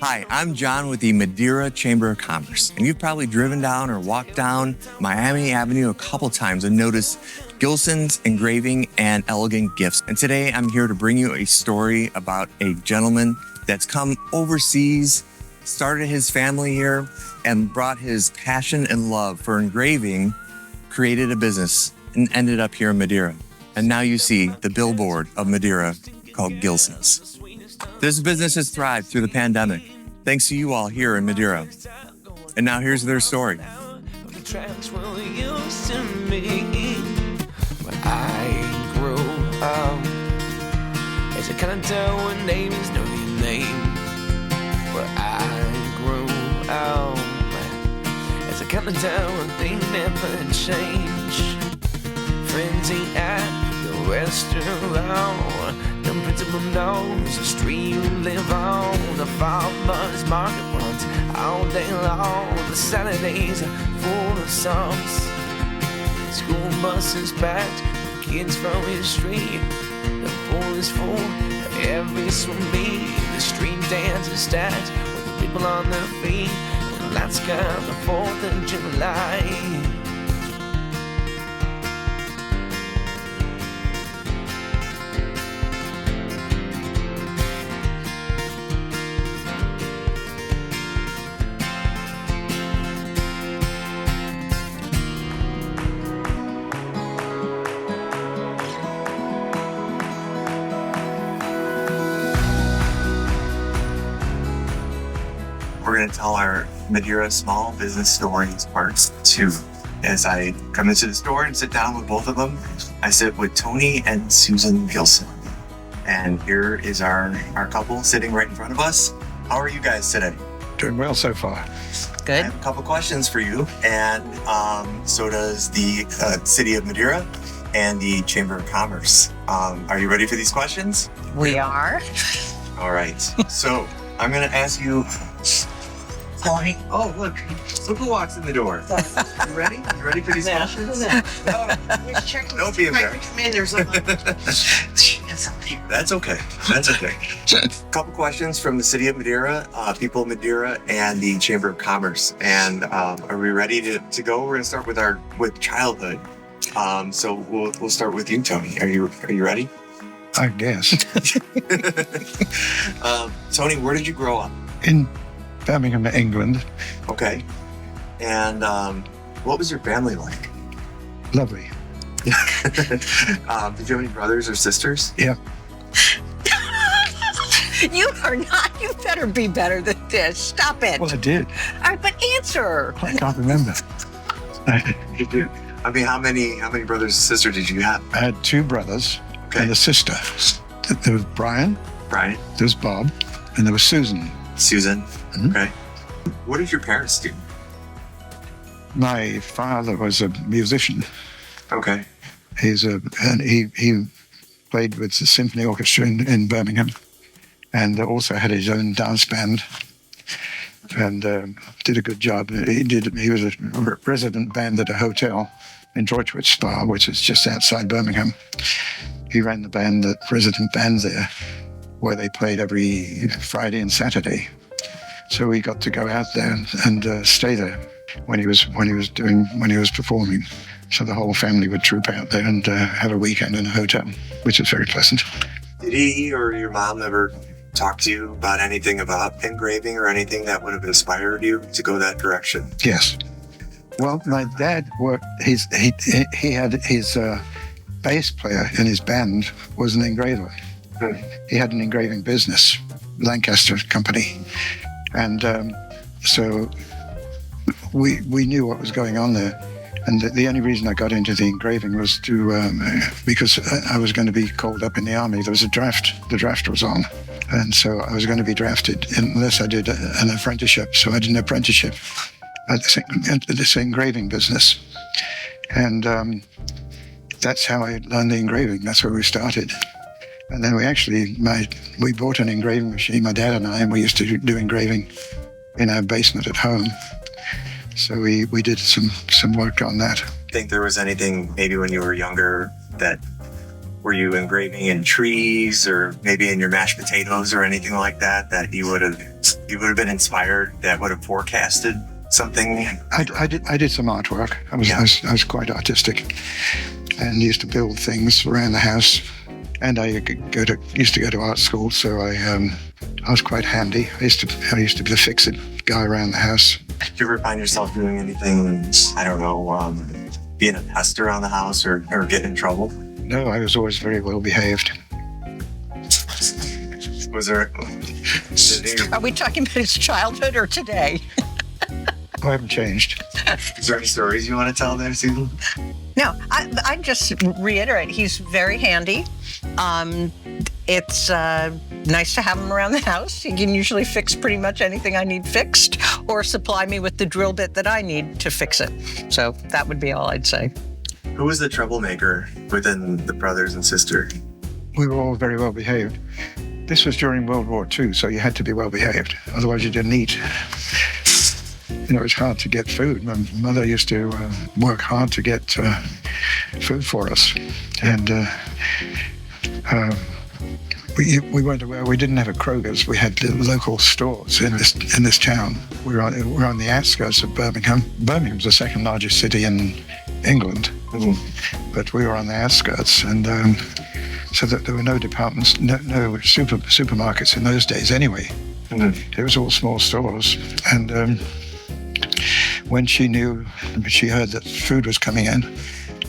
Hi, I'm John with the Madeira Chamber of Commerce, and you've probably driven down or walked down Miami Avenue a couple times and noticed Gilsons Engraving and Elegant Gifts. And today I'm here to bring you a story about a gentleman that's come overseas, started his family here, and brought his passion and love for engraving, created a business, and ended up here in Madeira. And now you see the billboard of Madeira called Gilsons. This business has thrived through the pandemic, thanks to you all here in Madeira. And now here's their story. I grew up as a kind of town where names know your name. Where I grew up as a kind of town where things never change. Friends eat at the restaurant. The principal knows the street you live on. The farmer's market runs all day long. The Saturdays are full of songs. School buses packed with kids from your street. The pool is full of every swim meet. The street dance is stacked with the people on their feet. And lights got the 4th of July. We're going to tell our Madeira Small Business Stories Part 2. As I come into the store and sit down with both of them, I sit with Tony and Susan Gilson. And here is our couple sitting right in front of us. How are you guys today? Doing well so far. I have a couple questions for you, and so does the City of Madeira and the Chamber of Commerce. Are you ready for these questions? We are. All right. So I'm going to ask you. Tony. Oh, look who walks in the door. You ready? You ready for these questions? Don't be embarrassed. There's That's okay. That's okay. Couple questions from the City of Madeira, people of Madeira, and the Chamber of Commerce. And are we ready to go? We're going to start with childhood. So we'll start with you, Tony. Are you ready? I guess. Tony, where did you grow up? In Birmingham, England. Okay. And what was your family like? Lovely. Did you have any brothers or sisters? Yeah. You are not. You better be better than this. Stop it. Well, I did. All right, but answer. I can't remember. You did. I mean, how many brothers and sisters did you have? I had 2 brothers Okay. and a sister. There was Brian, Brian, there was Bob, and there was Susan. Susan. Mhm. Okay. What did your parents do? My father was a musician. Okay. And he played with the symphony orchestra in Birmingham, and also had his own dance band, and did a good job. He was a resident band at a hotel in Droitwich Spa, which is just outside Birmingham. He ran the band, the resident band there, where they played every Friday and Saturday. So we got to go out there and stay there when he was performing. So the whole family would troop out there and have a weekend in a hotel, which was very pleasant. Did he or your mom ever talk to you about anything about engraving or anything that would have inspired you to go that direction? Yes. Well, my dad worked. He had his bass player in his band was an engraver. He had an engraving business, Lancaster Company, and so we knew what was going on there. And the only reason I got into the engraving was because I was going to be called up in the army. There was a draft. The draft was on, and so I was going to be drafted unless I did an apprenticeship. So I did an apprenticeship at this engraving business, and that's how I learned the engraving. That's where we started. And then we bought an engraving machine, my dad and I, and we used to do engraving in our basement at home. So we did some work on that. Think there was anything maybe when you were younger that were you engraving in trees or maybe in your mashed potatoes or anything like that you would have you would have been inspired that would have forecasted something? I did some artwork. I was quite artistic, and used to build things around the house. And I used to go to art school, so I was quite handy. I used to be the fix-it guy around the house. Did you ever find yourself doing anything, I don't know, being a pest around the house or getting in trouble? No, I was always very well behaved. Was there? Are we talking about his childhood or today? I haven't changed. Is there any stories you want to tell there, Susan? No, I just reiterate, he's very handy. It's nice to have him around the house. He can usually fix pretty much anything I need fixed or supply me with the drill bit that I need to fix it. So that would be all I'd say. Who was the troublemaker within the brothers and sister? We were all very well behaved. This was during World War II, so you had to be well behaved. Otherwise you didn't eat. You know, it was hard to get food. My mother used to work hard to get food for us. And we weren't aware. We didn't have a Kroger's. We had the local stores in this town. We're on the outskirts of Birmingham. Birmingham's the second largest city in England, but we were on the outskirts, and so that there were no departments, no supermarkets in those days anyway. It was all small stores, and when she heard that food was coming in,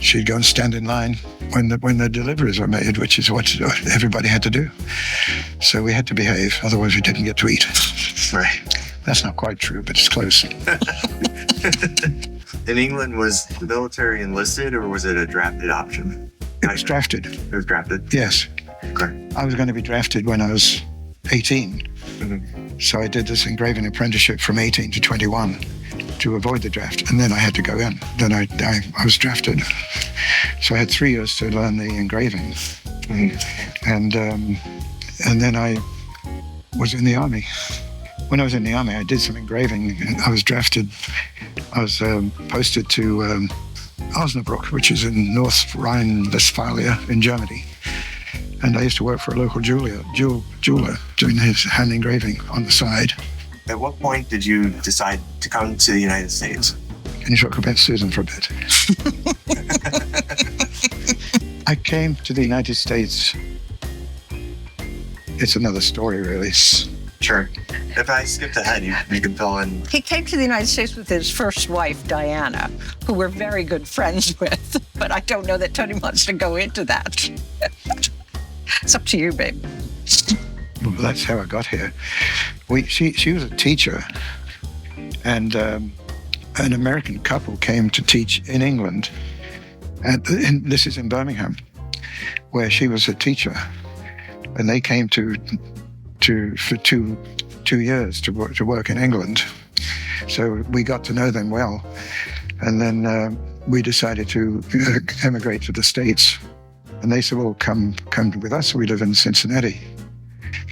she'd go and stand in line when the deliveries were made, which is what everybody had to do. So we had to behave, otherwise we didn't get to eat. Right. That's not quite true, but it's close. In England, was the military enlisted or was it a drafted option? It was drafted. It was drafted? Yes. Okay. I was going to be drafted when I was 18. So I did this engraving apprenticeship from 18 to 21 to avoid the draft, and then I had to go in. Then I was drafted. So I had 3 years to learn the engraving. And then I was in the army. When I was in the army, I did some engraving. I was drafted. I was posted to Osnabrück, which is in North Rhine-Westphalia in Germany. And I used to work for a local jeweler doing his hand engraving on the side. At what point did you decide to come to the United States? Can you talk about Susan for a bit? I came to the United States. It's another story, really. Sure. If I skipped ahead, you can fill in. He came to the United States with his first wife, Diana, who we're very good friends with, but I don't know that Tony wants to go into that. It's up to you, babe. Well, that's how I got here. She was a teacher, and an American couple came to teach in England. And this is in Birmingham, where she was a teacher, and they came for 2 years to work in England. So we got to know them well, and then we decided to emigrate to the States. And they said, "Well, come with us. We live in Cincinnati."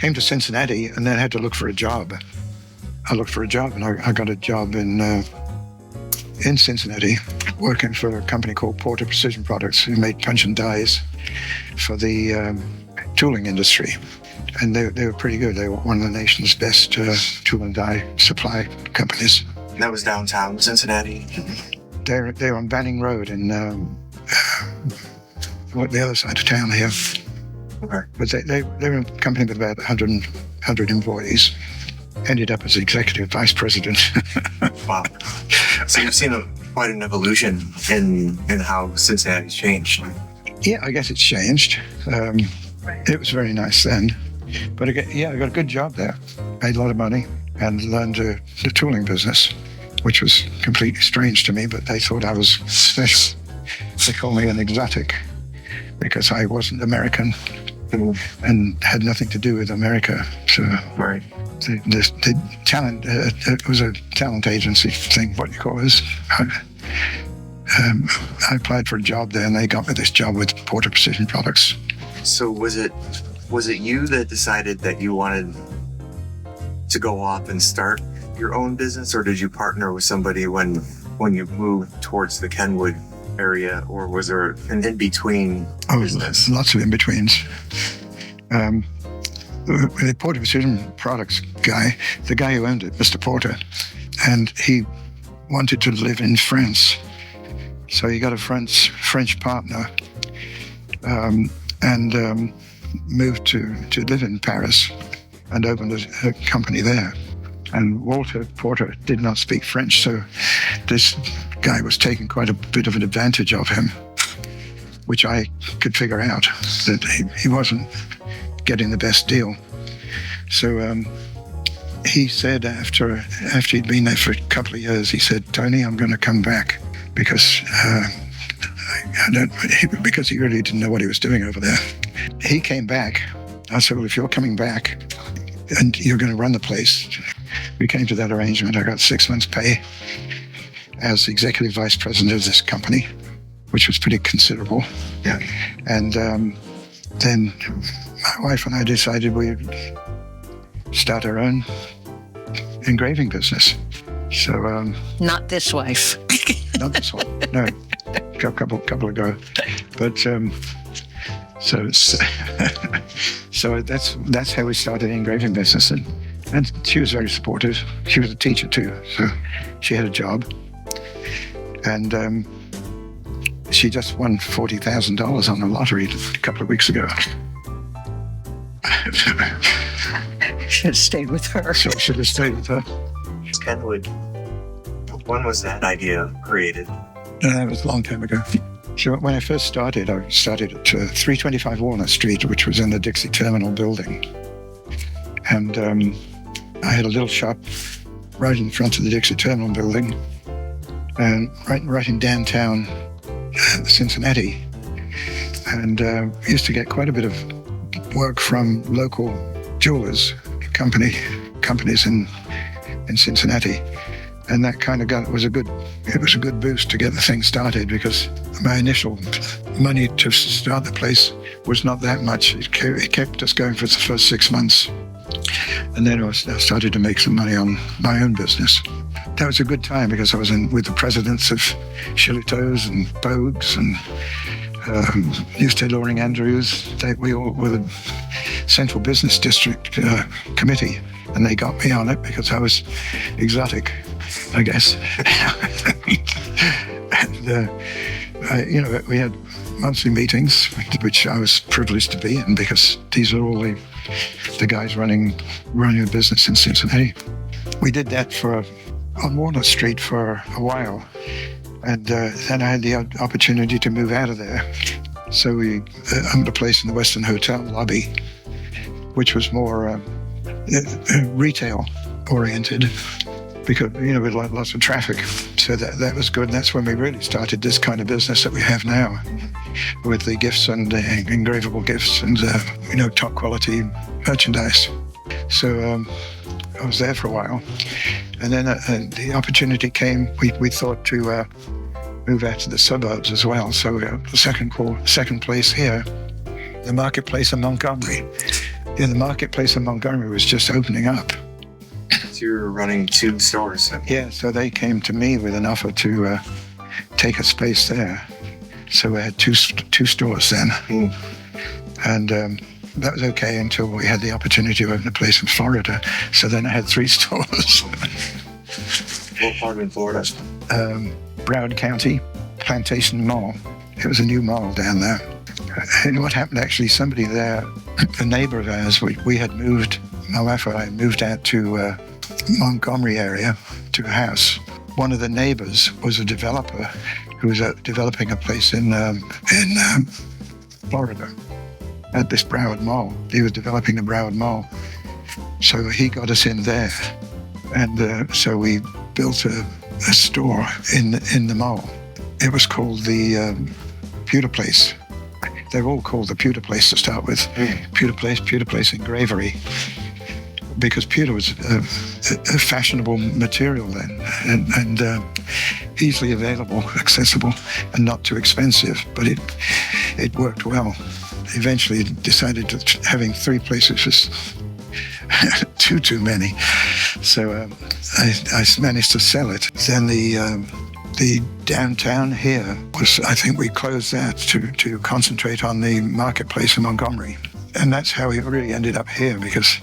Came to Cincinnati and then had to look for a job. I looked for a job, and I got a job in Cincinnati, working for a company called Porter Precision Products, who made punch and dies for the tooling industry. And they were pretty good. They were one of the nation's best tool and die supply companies. That was downtown Cincinnati? They were on Banning Road in the other side of town here. Okay. But they were a company with about 100 employees. Ended up as executive vice president. Wow. So you've seen quite an evolution in how Cincinnati's changed. Yeah, I guess it's changed. It was very nice then. But I got a good job there. Made a lot of money and learned the tooling business, which was completely strange to me, but they thought I was special. They called me an exotic because I wasn't American and had nothing to do with America. So Right. the talent, it was a talent agency thing, what you call this. I applied for a job there, and they got me this job with Porter Precision Products. So was it you that decided that you wanted to go off and start your own business, or did you partner with somebody when you moved towards the Kenwood area, or was there an in-between business? Lots of in-betweens. the Porter Precision Products guy, the guy who owned it, Mr. Porter, and he wanted to live in France. So he got a French partner and moved to live in Paris and opened a company there. And Walter Porter did not speak French, so this guy was taking quite a bit of an advantage of him, which I could figure out that he wasn't getting the best deal. So he said after he'd been there for a couple of years, he said, "Tony, I'm going to come back because because he really didn't know what he was doing over there." He came back. I said, "Well, if you're coming back and you're going to run the place," we came to that arrangement. I got 6 months' pay as executive vice president of this company, which was pretty considerable. Yeah. And then my wife and I decided we'd start our own engraving business. So Not this wife. not this one, no, a couple ago, but so that's how we started the engraving business, and she was very supportive. She was a teacher too, so she had a job, and she just won $40,000 on the lottery a couple of weeks ago. Should have stayed with her. So I should have stayed with her. It's kind of like, when was that idea created? It was a long time ago. So when I first started, I started at 325 Walnut Street, which was in the Dixie Terminal building. And I had a little shop right in front of the Dixie Terminal building, and right in downtown Cincinnati. And used to get quite a bit of work from local jewelers companies in Cincinnati. And that kind of was a good boost to get the thing started, because my initial money to start the place was not that much. It kept us going for the first 6 months. And then I started to make some money on my own business. That was a good time, because I was with the presidents of Shillito's and Bogues and Newstead Loring Andrews. We all were the Central Business District Committee, and they got me on it because I was exotic, I guess. And we had monthly meetings, which I was privileged to be in, because these are all the guys running a business in Cincinnati. We did that on Walnut Street for a while, and then I had the opportunity to move out of there. So we owned a place in the Western Hotel lobby, which was more retail oriented, because with lots of traffic. So that was good. And that's when we really started this kind of business that we have now, with the gifts and engravable gifts and top quality merchandise. So I was there for a while, and then the opportunity came. We thought to move out to the suburbs as well. So the second place here, the marketplace in Montgomery. Yeah, the marketplace in Montgomery was just opening up. So you were running 2 stores. Yeah, so they came to me with an offer to take a space there. So we had two stores then. Mm. And that was okay until we had the opportunity to open a place in Florida. So then I had 3 stores. What part in Florida? Broward County, Plantation Mall. It was a new mall down there. And what happened, actually, somebody there, a neighbor of ours, we had moved, my wife and I moved out to Montgomery area to a house. One of the neighbors was a developer who was developing a place in Florida at this Broward Mall. He was developing the Broward Mall. So he got us in there. And so we built a store in the mall. It was called the Pewter Place. They're all called the Pewter Place to start with. Pewter Place Engravery, because pewter was a fashionable material then, and easily available, accessible, and not too expensive. But it worked well. Eventually, decided that having 3 places was too many. So I managed to sell it. Then the downtown here was, I think we closed that to concentrate on the marketplace in Montgomery. and that's how we really ended up here, because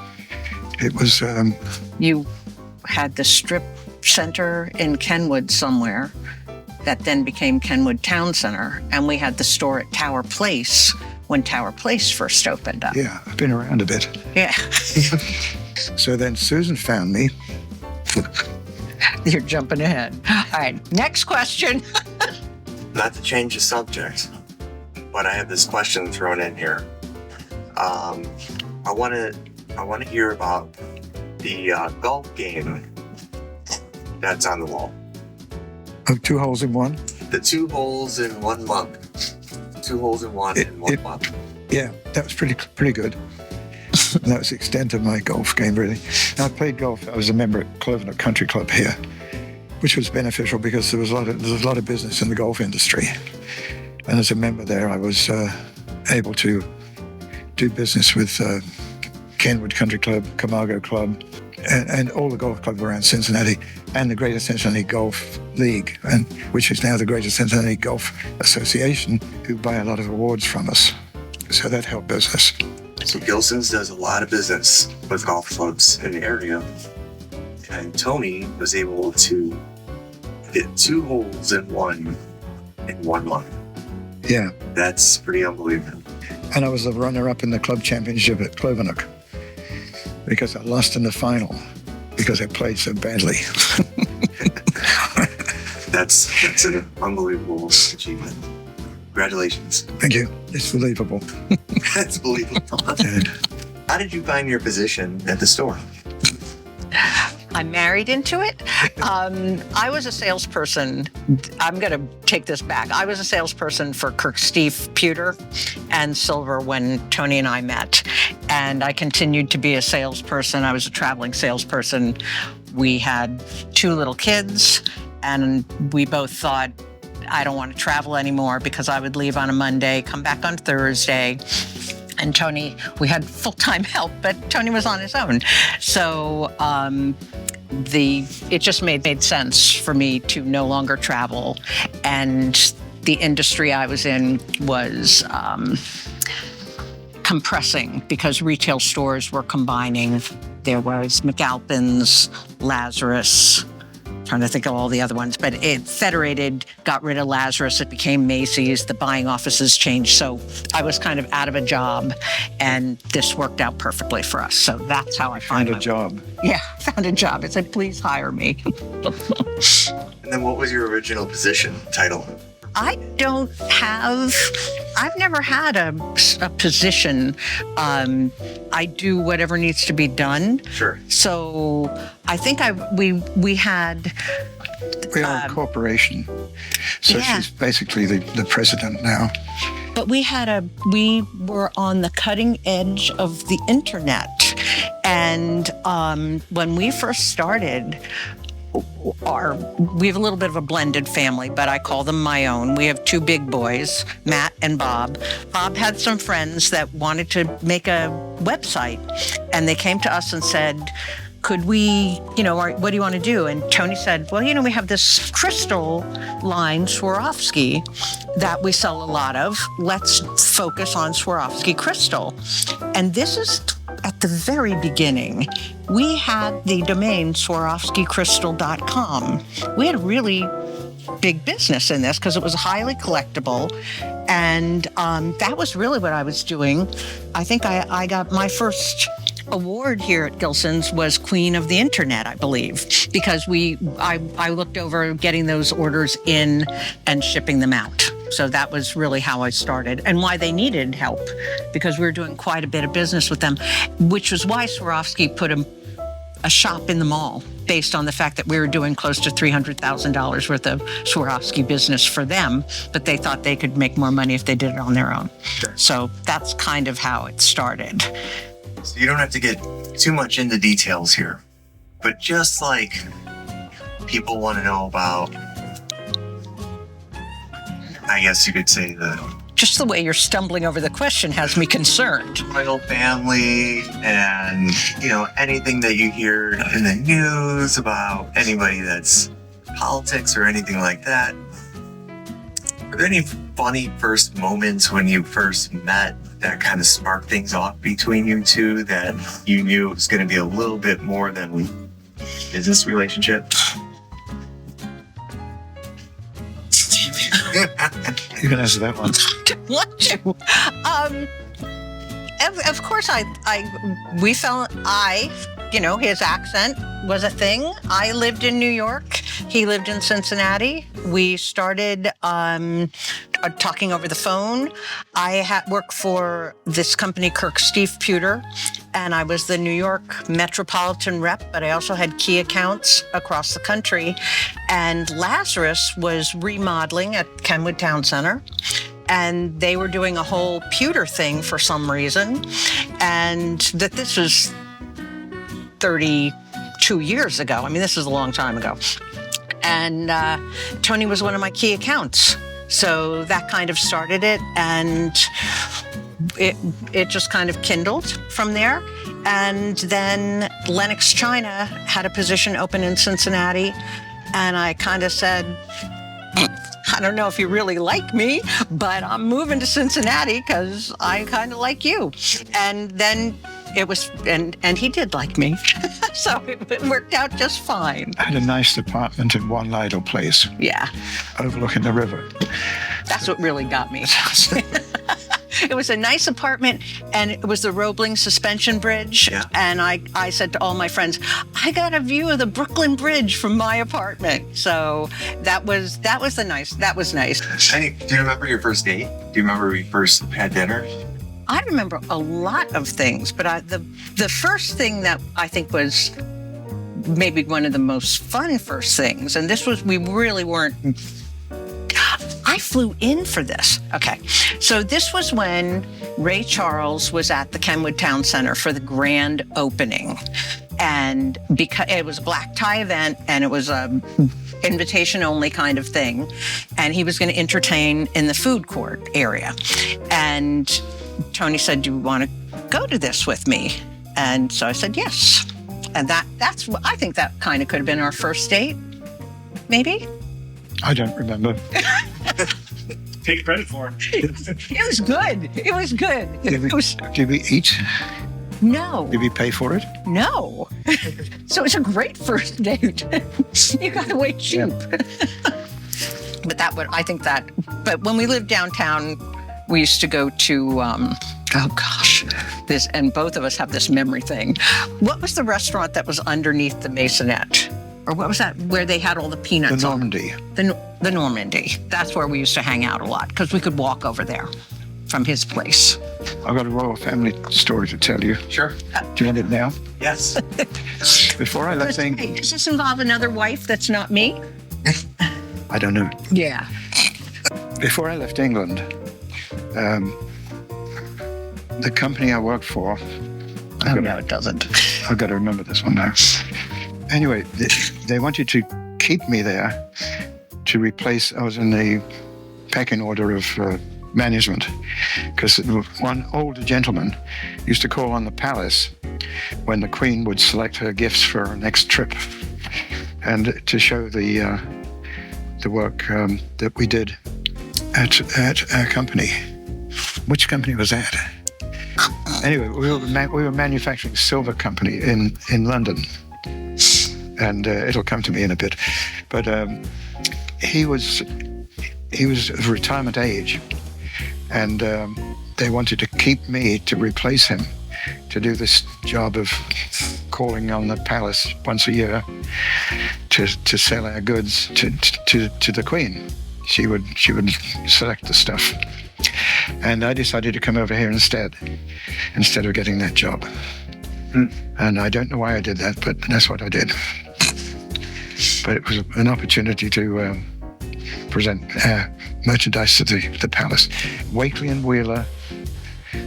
it was You had the strip center in Kenwood somewhere that then became Kenwood Town Center, and we had the store at Tower Place when Tower Place first opened up. yeah, I've been around a bit. Yeah. So then Susan found me. You're jumping ahead. All right, next question. Not to change the subject, but I have this question thrown in here. I want to hear about the golf game that's on the wall. Oh, 2 holes in one? The 2 holes in 1 mug. 2 holes in one in one mug. Yeah, that was pretty good. And that was the extent of my golf game, really. And I played golf. I was a member at Clovernock Country Club here, which was beneficial because there was a lot of business in the golf industry. And as a member there, I was able to do business with Kenwood Country Club, Camargo Club, and all the golf clubs around Cincinnati, and the Greater Cincinnati Golf League, and which is now the Greater Cincinnati Golf Association, who buy a lot of awards from us. So that helped business. So Gilsons does a lot of business with golf clubs in the area. And Tony was able to get 2 holes in 1 month. Yeah. That's pretty unbelievable. And I was the runner-up in the club championship at Clovernock because I lost in the final because I played so badly. That's an unbelievable achievement. Congratulations. Thank you. It's believable. That's believable. How did you find your position at the store? I married into it. I was a salesperson. I'm going to take this back. I was a salesperson for Steve Pewter and Silver when Tony and I met. And I continued to be a salesperson. I was a traveling salesperson. We had 2 little kids, and we both thought, I don't want to travel anymore, because I would leave on a Monday, come back on Thursday. And Tony, we had full-time help, but Tony was on his own. So it just made sense for me to no longer travel. And the industry I was in was compressing, because retail stores were combining. There was McAlpin's, Lazarus, trying to think of all the other ones, but Federated got rid of Lazarus. It became Macy's. The buying offices changed. So I was kind of out of a job, and this worked out perfectly for us. So that's how I Found a job. Yeah, found a job. It said, please hire me. And then what was your original position, title? I've never had a position. I do whatever needs to be done. Sure. So I think we had. We are a corporation. So yeah. She's basically the president now. But we were on the cutting edge of the internet. And when we first started, we have a little bit of a blended family, but I call them my own. We have 2 big boys, Matt and Bob. Bob had some friends that wanted to make a website, and they came to us and said, could we, what do you want to do? And Tony said, well, we have this crystal line, Swarovski, that we sell a lot of. Let's focus on Swarovski crystal. And this is at the very beginning. We had the domain SwarovskiCrystal.com. We had a really big business in this because it was highly collectible. And that was really what I was doing. I think I got my first award here at Gilsons was Queen of the Internet, I believe, because I looked over getting those orders in and shipping them out. So that was really how I started, and why they needed help, because we were doing quite a bit of business with them, which was why Swarovski put a shop in the mall, based on the fact that we were doing close to $300,000 worth of Swarovski business for them, but they thought they could make more money if they did it on their own. Sure. So that's kind of how it started. So you don't have to get too much into details here, but just like people want to know about, I guess you could say, Just the way you're stumbling over the question has me concerned. royal family, and anything that you hear in the news about anybody that's politics or anything like that. Are there any funny first moments when you first met that kind of sparked things off between you two, that you knew it was going to be a little bit more than business relationship? You can answer that one. Want to? Of course, his accent was a thing. I lived in New York. He lived in Cincinnati. We started talking over the phone. I worked for this company, Kirk Steve Pewter, and I was the New York metropolitan rep, but I also had key accounts across the country. And Lazarus was remodeling at Kenwood Town Center, and they were doing a whole pewter thing for some reason. And that this was 32 years ago. I mean, this is a long time ago. And Tony was one of my key accounts. So that kind of started it, and it just kind of kindled from there. And then Lennox China had a position open in Cincinnati, and I kind of said, I don't know if you really like me, but I'm moving to Cincinnati because I kind of like you. And then it was, and he did like me. So it worked out just fine. I had a nice apartment in One Lidle Place. Yeah. Overlooking the river. That's what really got me. It was a nice apartment, and it was the Roebling Suspension Bridge. Yeah. And I said to all my friends, I got a view of the Brooklyn Bridge from my apartment. So that was nice. Do you remember your first date? Do you remember when you first had dinner? I remember a lot of things, but the first thing that I think was maybe one of the most fun first things, and this was, we really weren't, I flew in for this. Okay, so this was when Ray Charles was at the Kenwood Town Center for the grand opening. And because it was a black tie event, and it was a invitation only kind of thing, and he was going to entertain in the food court area. And Tony said, do you want to go to this with me? And so I said, yes. And that's what I think that kind of could have been our first date, maybe. I don't remember. Take credit for it. It was good. It was good. Did we eat? No. Did we pay for it? No. So it's a great first date. You got away cheap. Yeah. But when we lived downtown, we used to go to, and both of us have this memory thing. What was the restaurant that was underneath the Masonette? Or what was that, where they had all the peanuts? The Normandy. The Normandy. That's where we used to hang out a lot, because we could walk over there from his place. I've got a royal family story to tell you. Sure. Do you want it now? Yes. Before I left England. Does this involve another wife that's not me? I don't know. Yeah. Before I left England, the company I worked for. No, it doesn't. I've got to remember this one now. Anyway, they wanted to keep me there to replace. I was in the pecking order of management, because one older gentleman used to call on the palace when the Queen would select her gifts for her next trip, and to show the work that we did at our company. Which company was that? Anyway, we were manufacturing silver company in London, and it'll come to me in a bit. But he was of retirement age, and they wanted to keep me to replace him, to do this job of calling on the palace once a year to sell our goods to the Queen. She would select the stuff. And I decided to come over here instead of getting that job. And I don't know why I did that, but that's what I did. But it was an opportunity to present merchandise to the palace. Wakely and Wheeler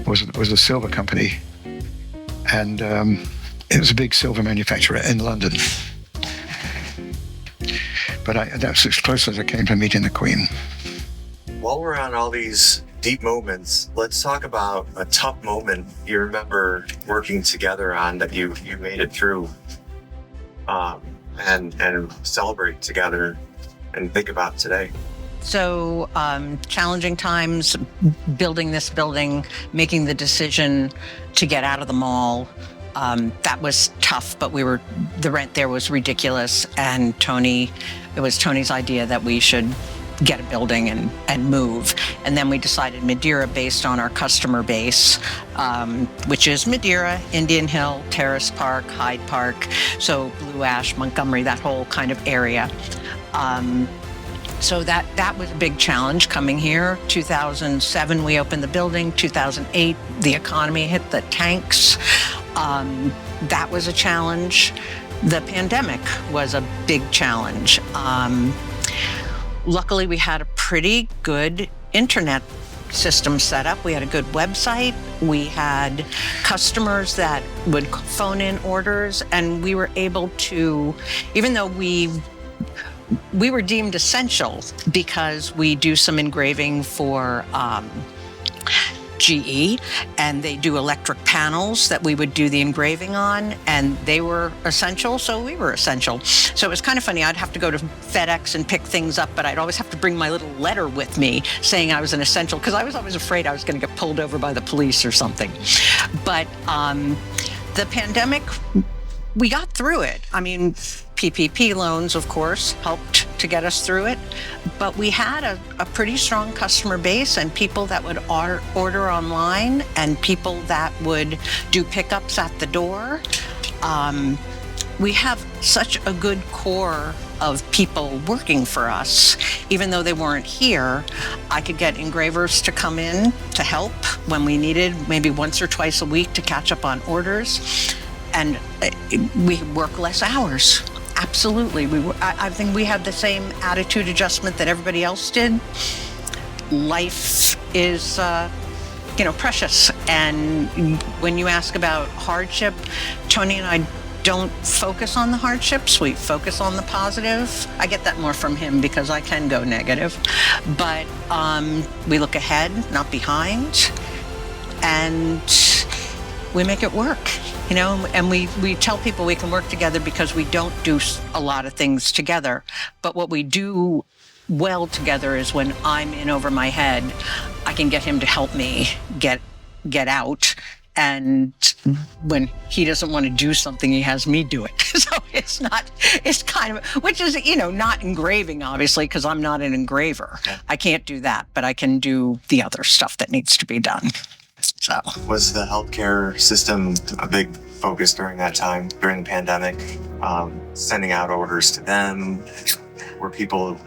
was a silver company, and it was a big silver manufacturer in London. But that's as close as I came to meeting the Queen. While we're on all these deep moments, let's talk about a tough moment you remember working together on that you made it through, and celebrate together and think about today. So challenging times, building this building, making the decision to get out of the mall. That was tough, but the rent there was ridiculous. And it was Tony's idea that we should get a building and move. And then we decided Madeira based on our customer base, which is Madeira, Indian Hill, Terrace Park, Hyde Park. So Blue Ash, Montgomery, that whole kind of area. So that was a big challenge coming here. 2007, we opened the building. 2008, the economy hit the tanks. That was a challenge. The pandemic was a big challenge. Luckily, we had a pretty good internet system set up. We had a good website. We had customers that would phone in orders, and we were able to, even though we were deemed essential because we do some engraving for GE, and they do electric panels that we would do the engraving on, and they were essential, so we were essential. So it was kind of funny. I'd have to go to FedEx and pick things up, but I'd always have to bring my little letter with me saying I was an essential, because I was always afraid I was going to get pulled over by the police or something. But the pandemic, we got through it. I mean, PPP loans, of course, helped to get us through it, but we had a pretty strong customer base, and people that would order online, and people that would do pickups at the door. We have such a good core of people working for us. Even though they weren't here, I could get engravers to come in to help when we needed, maybe once or twice a week, to catch up on orders. And we work less hours. Absolutely. I think we had the same attitude adjustment that everybody else did. Life is, precious. And when you ask about hardship, Tony and I don't focus on the hardships. We focus on the positive. I get that more from him because I can go negative. But we look ahead, not behind. And we make it work. And we tell people we can work together because we don't do a lot of things together. But what we do well together is when I'm in over my head, I can get him to help me get out. And when he doesn't want to do something, he has me do it. So it's kind of, which is, not engraving, obviously, because I'm not an engraver. I can't do that, but I can do the other stuff that needs to be done. So, was the healthcare system a big focus during that time, during the pandemic? Sending out orders to them? Were people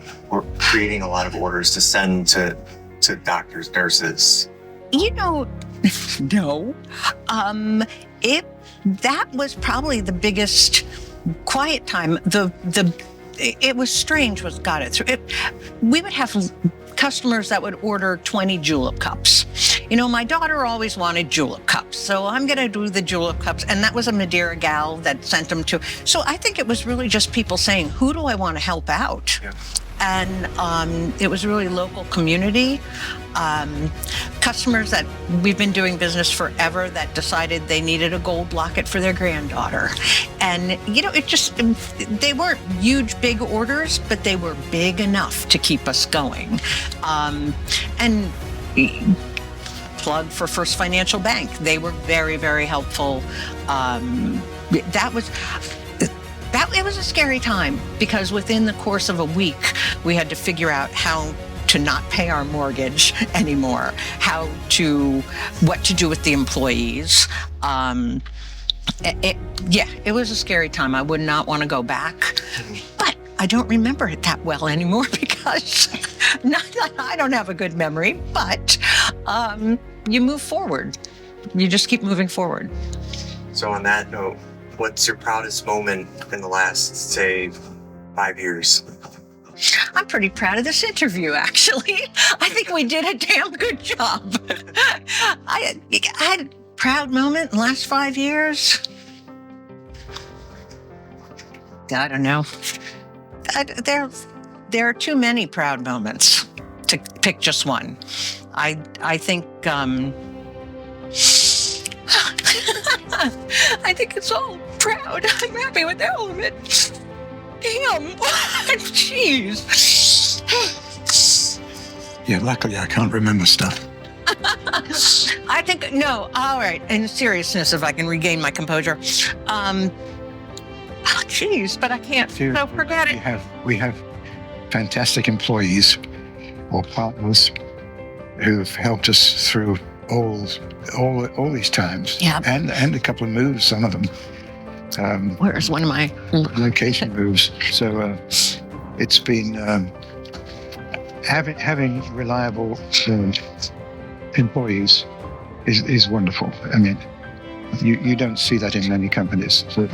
creating a lot of orders to send to doctors, nurses? No. That was probably the biggest quiet time. It was strange what got it through. We would have customers that would order 20 julep cups. My daughter always wanted julep cups, so I'm going to do the julep cups. And that was a Madeira gal that sent them to. So I think it was really just people saying, who do I want to help out? Yeah. And it was really local community. Customers that we've been doing business forever that decided they needed a gold locket for their granddaughter. And, they weren't huge, big orders, but they were big enough to keep us going. And plug for First Financial Bank. They were very, very helpful. It was a scary time because within the course of a week, we had to figure out how to not pay our mortgage anymore, what to do with the employees. It was a scary time. I would not want to go back, but I don't remember it that well anymore because I don't have a good memory, but you move forward. You just keep moving forward. So on that note, what's your proudest moment in the last, say, 5 years? I'm pretty proud of this interview, actually. I think we did a damn good job. I had a proud moment in the last 5 years. I don't know. There are too many proud moments to pick just one. I think I think it's all proud. I'm happy with all of it. Damn. Jeez. Yeah, luckily I can't remember stuff. I think, no, all right. In seriousness, if I can regain my composure. Geez, but I can't so forget it. We have fantastic employees or partners who've helped us through all these times. Yeah. And a couple of moves, some of them. Where's one of my location moves? So it's been having reliable employees is wonderful. I mean, you don't see that in many companies. So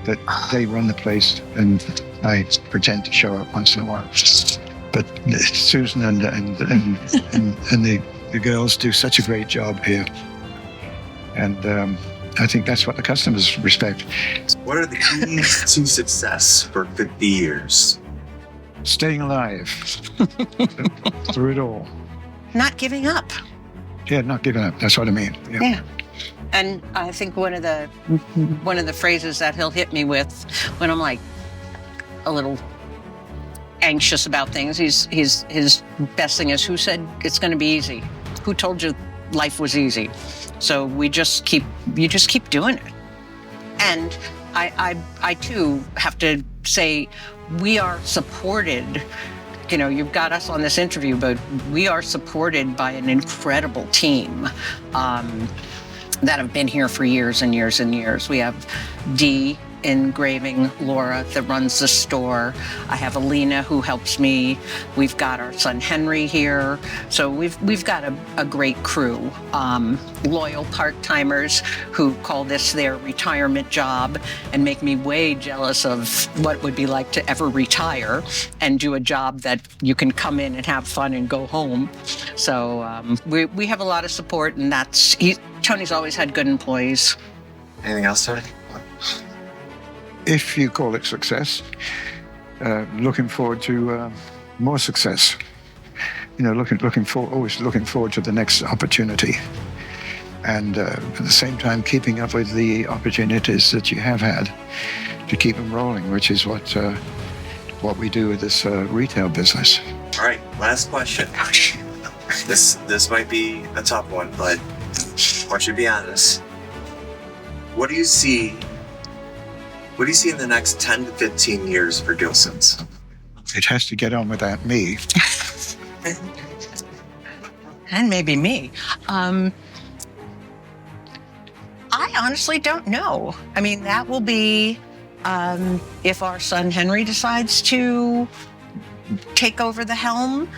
that they run the place, and I pretend to show up once in a while. But Susan and the girls do such a great job here, and I think that's what the customers respect. What are the keys to success for 50 years? Staying alive through it all. not giving up. Yeah, not giving up. That's what I mean. Yeah. And I think one of the phrases that he'll hit me with when I'm like a little anxious about things, his best thing is, who said it's going to be easy? Who told you life was easy? So you just keep doing it. And I too have to say, we are supported. You know, you've got us on this interview, but we are supported by an incredible team that have been here for years and years and years. We have Dee Engraving, Laura, that runs the store. I have Alina, who helps me. We've got our son Henry here. So we've got a great crew. Loyal part-timers who call this their retirement job and make me way jealous of what it would be like to ever retire and do a job that you can come in and have fun and go home. So we have a lot of support, and Tony's always had good employees. Anything else, Tony? If you call it success, looking forward to more success. You know, always looking forward to the next opportunity, and at the same time keeping up with the opportunities that you have had to keep them rolling, which is what we do with this retail business. All right, last question. This might be a tough one, but I want you to be honest. What do you see in the next 10 to 15 years for Gilsons? It has to get on without me. And maybe me. I honestly don't know. I mean, that will be if our son Henry decides to take over the helm.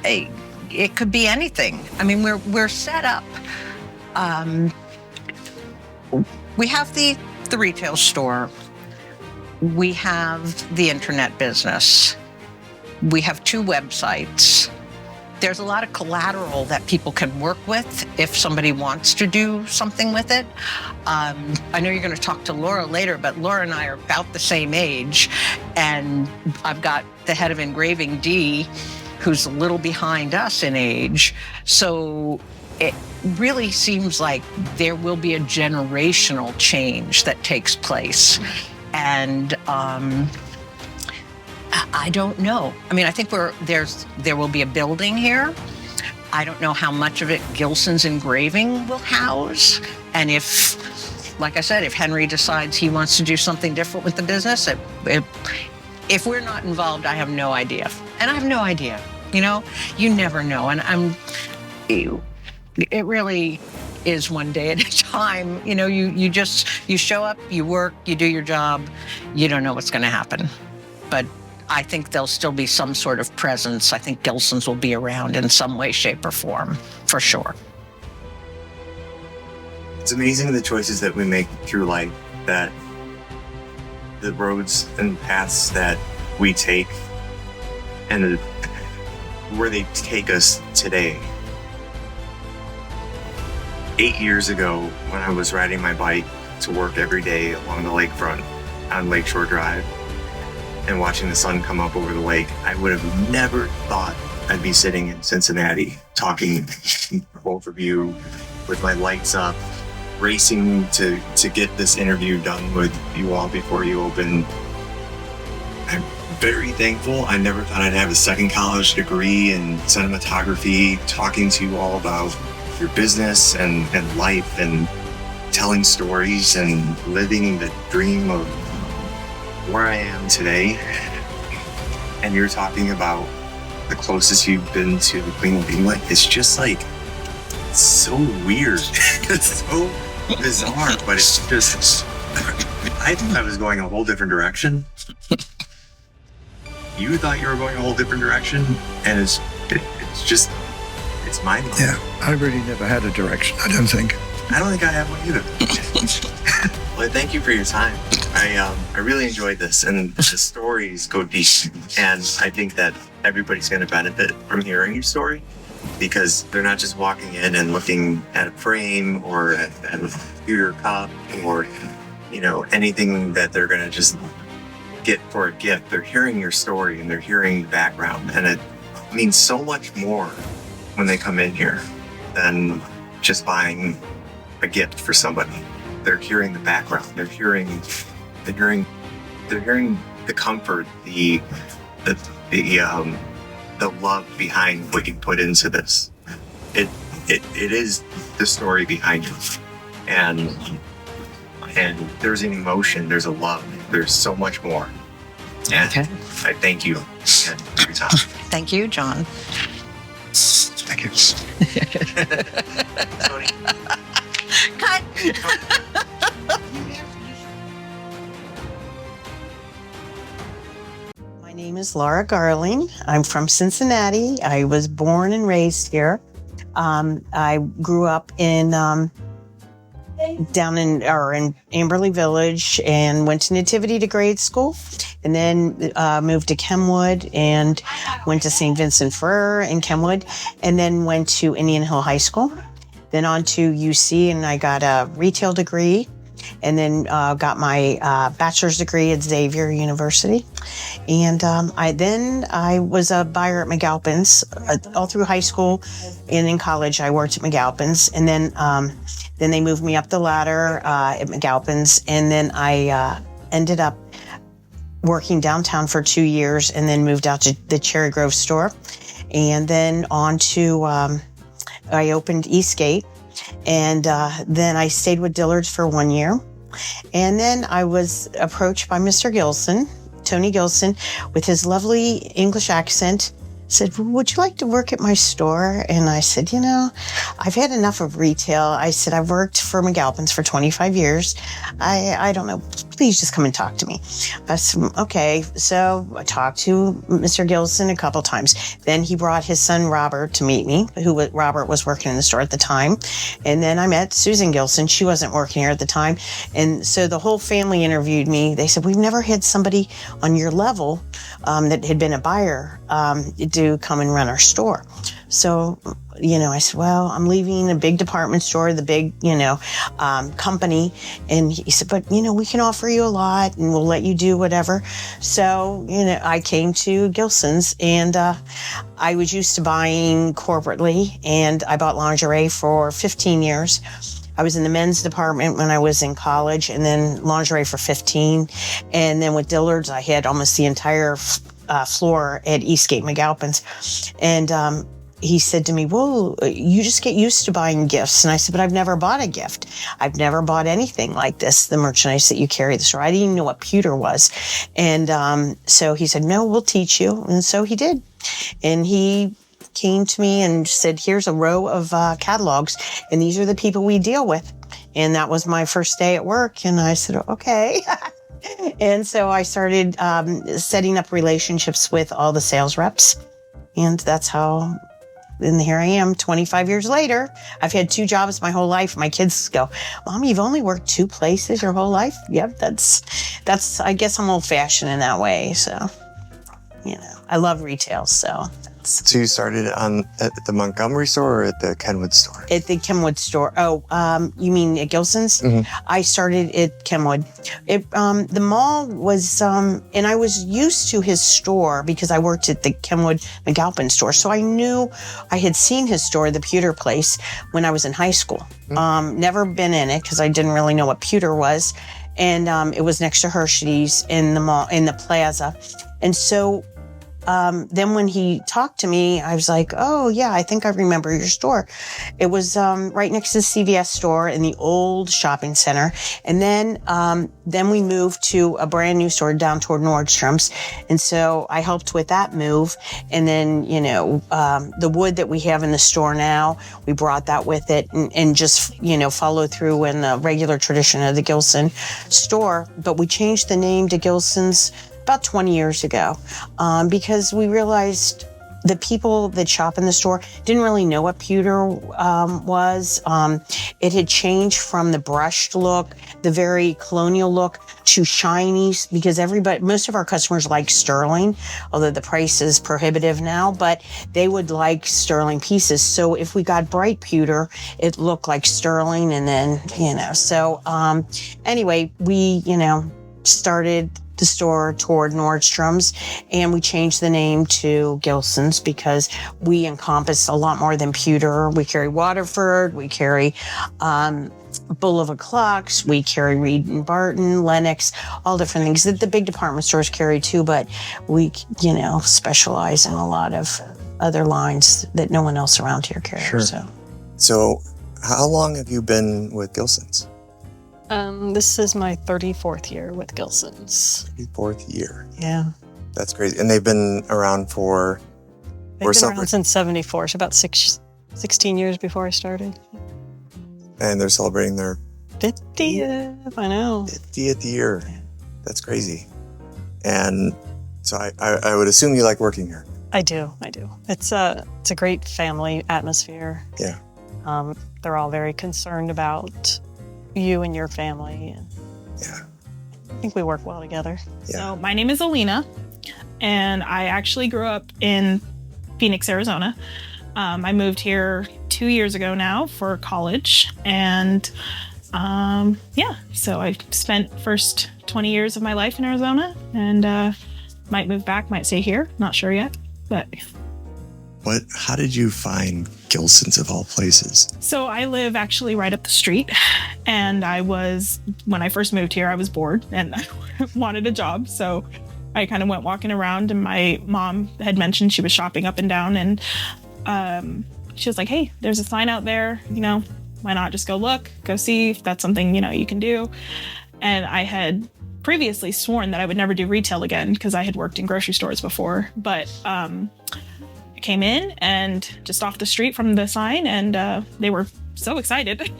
It could be anything. I mean, we're set up. We have the retail store. We have the internet business. We have 2 websites. There's a lot of collateral that people can work with if somebody wants to do something with it. I know you're going to talk to Laura later, but Laura and I are about the same age. And I've got the head of engraving, Dee, who's a little behind us in age. So it really seems like there will be a generational change that takes place. And I don't know. I mean, I think there will be a building here. I don't know how much of it Gilsons Engraving will house. And if, like I said, if Henry decides he wants to do something different with the business, if we're not involved, I have no idea. And I have no idea. You know, you never know. And it really is one day at a time. You know, you show up, you work, you do your job, you don't know what's going to happen. But I think there'll still be some sort of presence. I think Gilsons will be around in some way, shape, or form, for sure. It's amazing the choices that we make through life, that the roads and paths that we take and where they take us today. 8 years ago, when I was riding my bike to work every day along the lakefront on Lakeshore Drive and watching the sun come up over the lake, I would have never thought I'd be sitting in Cincinnati talking both of you with my lights up, racing to get this interview done with you all before you open. I very thankful. I never thought I'd have a second college degree in cinematography, talking to you all about your business and life and telling stories and living the dream of where I am today. And you're talking about the closest you've been to the Queen of England. It's just like, it's so weird. It's so bizarre, but it's just, I thought I was going a whole different direction. You thought you were going a whole different direction, and it's mind-blowing. Yeah, I really never had a direction, I don't think. I don't think I have one either. Well, thank you for your time. I really enjoyed this, and the stories go deep, and I think that everybody's going to benefit from hearing your story, because they're not just walking in and looking at a frame or at a computer cup or, you know, anything that they're going to just get for a gift. They're hearing your story and they're hearing the background, and it means so much more when they come in here than just buying a gift for somebody. They're hearing the background. They're hearing the comfort, the love behind what you put into this. It is the story behind it, and there's an emotion, there's a love, there's so much more. And Okay. I thank you again for your time. Thank you, John. Thank you. Tony. Cut. My name is Laura Garling. I'm from Cincinnati. I was born and raised here. I grew up in Amberley Village and went to Nativity to grade school, and then moved to Kenwood and went to St. Vincent Ferrer in Kenwood, and then went to Indian Hill High School, then on to UC, and I got a retail degree, and then got my bachelor's degree at Xavier University. And I was a buyer at McAlpin's all through high school, and in college I worked at McAlpin's, and then they moved me up the ladder at McAlpin's, and then I ended up working downtown for 2 years, and then moved out to the Cherry Grove store, and then on to I opened Eastgate, and then I stayed with Dillard's for 1 year, and then I was approached by Mr. Gilson, Tony Gilson, with his lovely English accent. Said, would you like to work at my store? And I said, you know, I've had enough of retail. I said, I've worked for McAlpin's for 25 years. I don't know. Please just come and talk to me. I said, okay. So I talked to Mr. Gilson a couple times. Then he brought his son, Robert, to meet me, Robert was working in the store at the time. And then I met Susan Gilson. She wasn't working here at the time. And so the whole family interviewed me. They said, we've never had somebody on your level that had been a buyer to come and run our store. So, you know, I said, well, I'm leaving a big department store, the big, company. And he said, but, you know, we can offer you a lot and we'll let you do whatever. So, you know, I came to Gilsons, and I was used to buying corporately, and I bought lingerie for 15 years. I was in the men's department when I was in college, and then lingerie for 15. And then with Dillard's, I had almost the entire floor at Eastgate McAlpin's. And he said to me, well, you just get used to buying gifts. And I said, but I've never bought a gift. I've never bought anything like this, the merchandise that you carry at the store. I didn't even know what pewter was. And so he said, no, we'll teach you. And so he did. And he came to me and said, here's a row of catalogs, and these are the people we deal with. And that was my first day at work. And I said, okay. And so I started setting up relationships with all the sales reps. And that's how, and here I am 25 years later. I've had 2 jobs my whole life. My kids go, Mom, you've only worked 2 places your whole life? Yep, that's I guess I'm old fashioned in that way. So, you know, I love retail. So So you started at the Montgomery store or at the Kenwood store? At the Kenwood store. Oh, you mean at Gilson's? Mm-hmm. I started at Kenwood. The mall was, and I was used to his store because I worked at the Kenwood McAlpin store. So I had seen his store, the pewter place, when I was in high school. Mm-hmm. Never been in it because I didn't really know what pewter was. and it was next to Hershey's in the mall, in the plaza. And so then when he talked to me, I was like, oh yeah, I think I remember your store. It was right next to the CVS store in the old shopping center. And then we moved to a brand new store down toward Nordstrom's. And so I helped with that move. And then, you know, the wood that we have in the store now, we brought that with it and just, you know, followed through in the regular tradition of the Gilson store. But we changed the name to Gilson's about 20 years ago, because we realized the people that shop in the store didn't really know what pewter was. It had changed from the brushed look, the very colonial look, to shinies, because most of our customers like sterling, although the price is prohibitive now, but they would like sterling pieces. So if we got bright pewter, it looked like sterling, and then, you know, so anyway, we, you know, started the store toward Nordstrom's, and we changed the name to Gilsons because we encompass a lot more than pewter. We carry Waterford, we carry Bulova clocks, we carry Reed and Barton, Lennox, all different things that the big department stores carry too, but we, you know, specialize in a lot of other lines that no one else around here carries. Sure. So how long have you been with Gilsons? This is my 34th year with Gilsons. 34th year. Yeah. That's crazy. And they've been around for... They've been around since 74, so about 16 years before I started. And they're celebrating their 50th, I know. 50th year. That's crazy. And so I would assume you like working here. I do. It's a great family atmosphere. Yeah. They're all very concerned about you and your family. Yeah. I think we work well together. Yeah. So my name is Alina, and I actually grew up in Phoenix, Arizona. I moved here 2 years ago now for college, and so I spent first 20 years of my life in Arizona, and might move back, might stay here, not sure yet, but... How did you find Gilsons of all places? So I live actually right up the street, and when I first moved here, I was bored and I wanted a job. So I kind of went walking around, and my mom had mentioned she was shopping up and down, and she was like, hey, there's a sign out there, you know, why not just go look, go see if that's something, you know, you can do. And I had previously sworn that I would never do retail again because I had worked in grocery stores before, but came in and just off the street from the sign, and they were so excited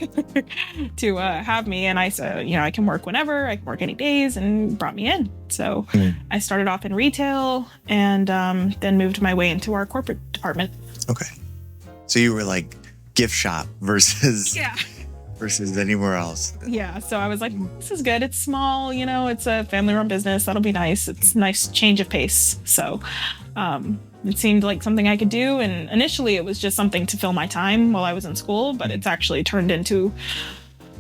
to have me, and I said, you know, I can work whenever, I can work any days, and brought me in. So I started off in retail, and then moved my way into our corporate department. Okay. So you were like gift shop versus anywhere else. Yeah, so I was like, this is good, it's small, you know, it's a family-run business, that'll be nice, it's a nice change of pace. So it seemed like something I could do, and initially it was just something to fill my time while I was in school, but it's actually turned into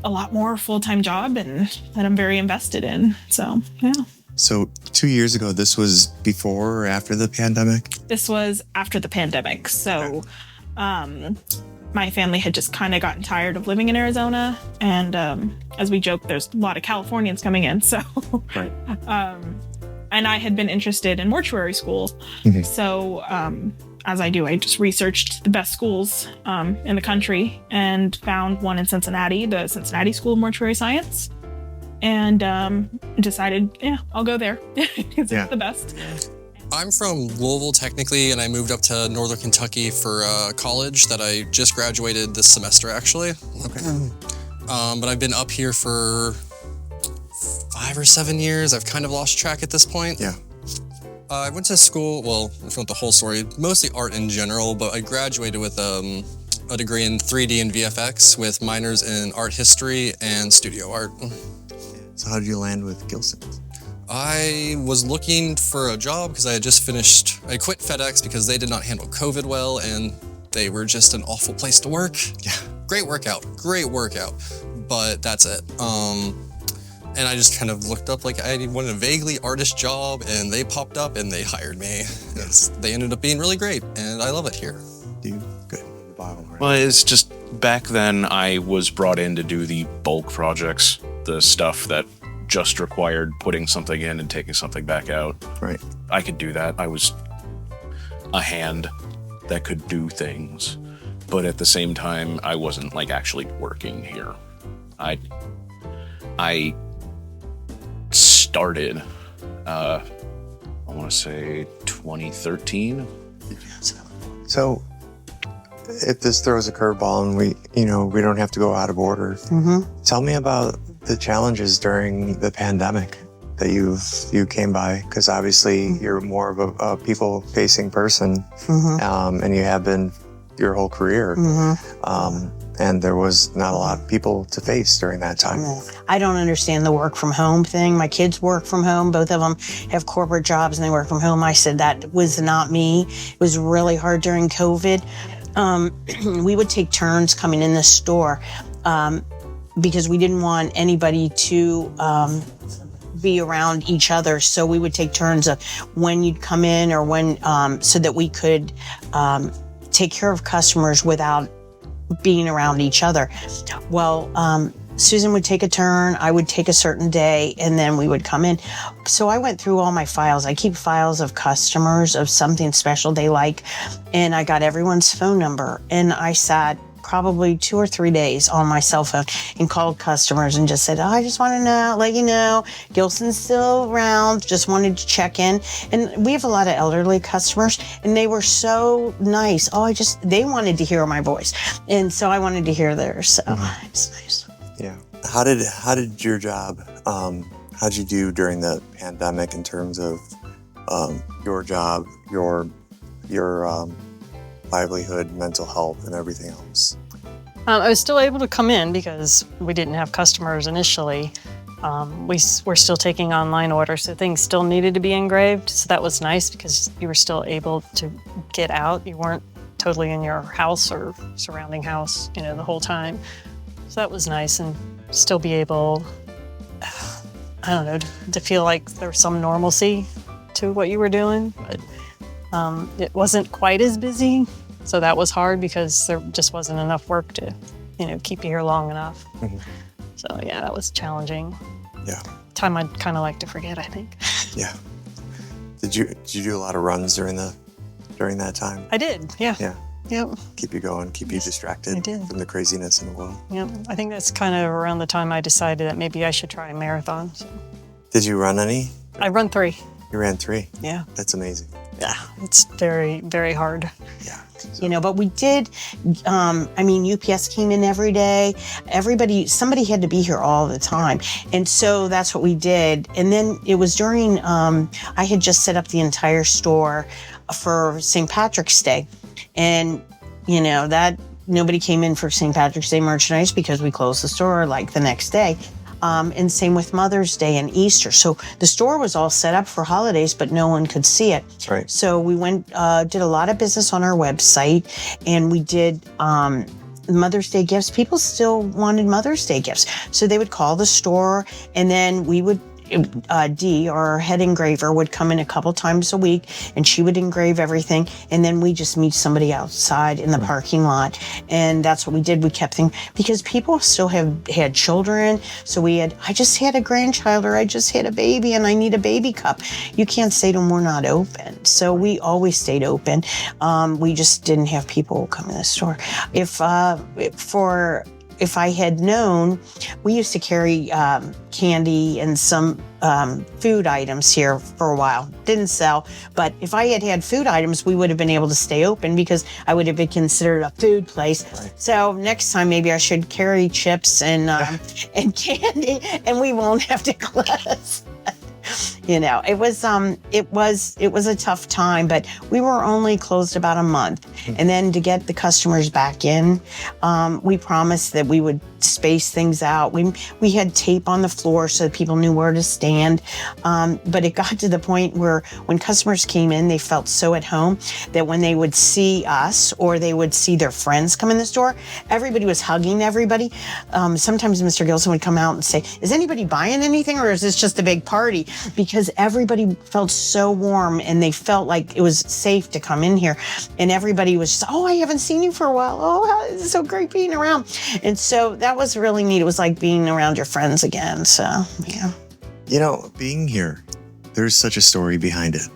a lot more full-time job and that I'm very invested in. So, yeah. So 2 years ago, this was before or after the pandemic? This was after the pandemic. So my family had just kind of gotten tired of living in Arizona, and as we joke, there's a lot of Californians coming in, so right. And I had been interested in mortuary school. So as I do, I just researched the best schools in the country and found one in Cincinnati, the Cincinnati School of Mortuary Science, and decided, yeah, I'll go there because it's the best. I'm from Louisville technically, and I moved up to Northern Kentucky for college that I just graduated this semester actually. Okay. But I've been up here for 5 or 7 years. I've kind of lost track at this point. Yeah. I went to school, well, if you want the whole story, mostly art in general, but I graduated with a degree in 3D and VFX with minors in art history and studio art. So how did you land with Gilsons? I was looking for a job because I quit FedEx because they did not handle COVID well, and they were just an awful place to work. Yeah. Great workout, but that's it. And I just kind of looked up, like I wanted a vaguely artist job, and they popped up and they hired me. Yes. They ended up being really great, and I love it here. Dude, good. The bottom, right? Well, it's just back then I was brought in to do the bulk projects, the stuff that just required putting something in and taking something back out. Right. I could do that. I was a hand that could do things, but at the same time, I wasn't like actually working here. I started, I want to say 2013. So if this throws a curveball and we don't have to go out of order, tell me about the challenges during the pandemic that you came by, because obviously you're more of a people-facing person, and you have been your whole career. And there was not a lot of people to face during that time. I don't understand the work from home thing. My kids work from home. Both of them have corporate jobs and they work from home. I said that was not me. It was really hard during COVID. We would take turns coming in the store because we didn't want anybody to be around each other. So we would take turns of when you'd come in or when, so that we could take care of customers without being around each other. Well, Susan would take a turn, I would take a certain day, and then we would come in. So I went through all my files. I keep files of customers, of something special they like, and I got everyone's phone number. And I sat probably 2 or 3 days on my cell phone and called customers and just said, I just want to let you know, Gilson's still around, just wanted to check in. And we have a lot of elderly customers and they were so nice. They wanted to hear my voice. And so I wanted to hear theirs. So it's nice. Yeah. How did your job, how'd you do during the pandemic in terms of your job, your livelihood, mental health, and everything else? I was still able to come in because we didn't have customers initially. We were still taking online orders, so things still needed to be engraved. So that was nice because you were still able to get out. You weren't totally in your house or surrounding house, the whole time. So that was nice, and still be able, I don't know, to feel like there was some normalcy to what you were doing. But it wasn't quite as busy. So that was hard because there just wasn't enough work to, keep you here long enough. So yeah, that was challenging. Yeah. Time I'd kind of like to forget, I think. Yeah. Did you do a lot of runs during that time? I did, yeah. Yeah. Yep. Keep you going, keep you distracted I did. from the craziness in the world. Yep. I think that's kind of around the time I decided that maybe I should try a marathon. So. Did you run any? I run 3. You ran 3? Yeah. That's amazing. Yeah, it's very, very hard. Yeah. But we did, UPS came in every day. Somebody had to be here all the time. And so that's what we did. And then it was during, I had just set up the entire store for St. Patrick's Day. And, that nobody came in for St. Patrick's Day merchandise because we closed the store like the next day. And same with Mother's Day and Easter. So the store was all set up for holidays, but no one could see it. That's right. So we went, did a lot of business on our website, and we did Mother's Day gifts. People still wanted Mother's Day gifts. So they would call the store, and then we would, Dee, our head engraver, would come in a couple times a week, and she would engrave everything, and then we just meet somebody outside in the parking lot, and that's what we did. We kept things, because people still had children, so I just had a grandchild, or I just had a baby, and I need a baby cup. You can't say to them, we're not open. So we always stayed open. We just didn't have people come in the store. If I had known, we used to carry candy and some food items here for a while. Didn't sell, but if I had food items, we would have been able to stay open because I would have been considered a food place. Right. So next time, maybe I should carry chips and candy, and we won't have to close. It was a tough time, but we were only closed about a month. And then to get the customers back in, we promised that we would space things out. We had tape on the floor so that people knew where to stand. But it got to the point where when customers came in, they felt so at home that when they would see us or they would see their friends come in the store, everybody was hugging everybody. Sometimes Mr. Gilson would come out and say, is anybody buying anything, or is this just a big party? Because everybody felt so warm and they felt like it was safe to come in here. And everybody was just, I haven't seen you for a while. Oh, it's so great being around. And so that was really neat. It was like being around your friends again. So, yeah. You know, being here, there's such a story behind it.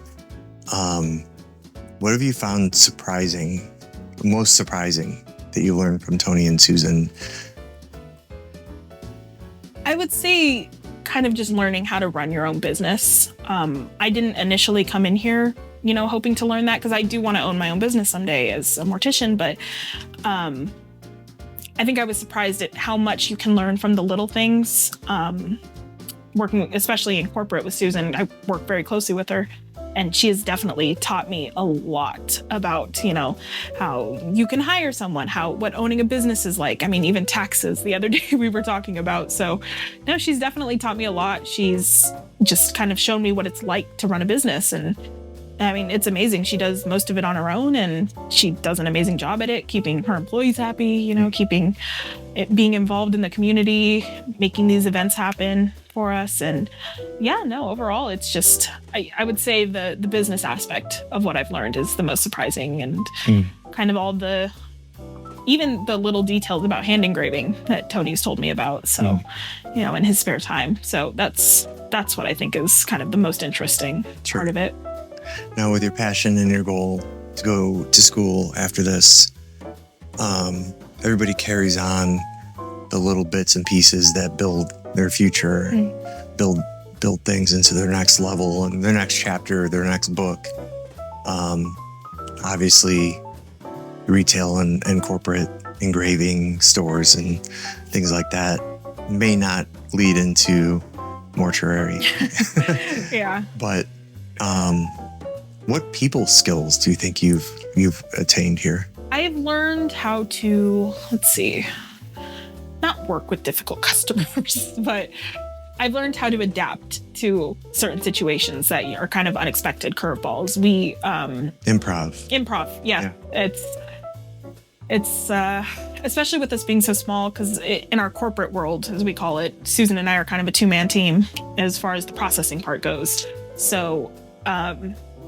What have you found surprising, most surprising that you learned from Tony and Susan? I would say kind of just learning how to run your own business. I didn't initially come in here, hoping to learn that, because I do want to own my own business someday as a mortician, but I think I was surprised at how much you can learn from the little things. Working, especially in corporate with Susan, I work very closely with her, and she has definitely taught me a lot about, how you can hire someone, what owning a business is like. I mean, even taxes the other day we were talking about. So no, she's definitely taught me a lot. She's just kind of shown me what it's like to run a business. And I mean, it's amazing. She does most of it on her own, and she does an amazing job at it, keeping her employees happy, keeping it, being involved in the community, making these events happen for us. And yeah, no, overall, it's just, I would say the business aspect of what I've learned is the most surprising, and kind of even the little details about hand engraving that Tony's told me about. So, in his spare time. So that's what I think is kind of the most interesting part of it. Now, with your passion and your goal to go to school after this, everybody carries on the little bits and pieces that build their future, build things into their next level and their next chapter, their next book. Obviously, retail and corporate engraving stores and things like that may not lead into mortuary. Yeah. But what people skills do you think you've attained here? I've learned how to, not work with difficult customers, but I've learned how to adapt to certain situations that are kind of unexpected curveballs. We improv. Yeah. It's especially with us being so small, because in our corporate world, as we call it, Susan and I are kind of a two-man team as far as the processing part goes. So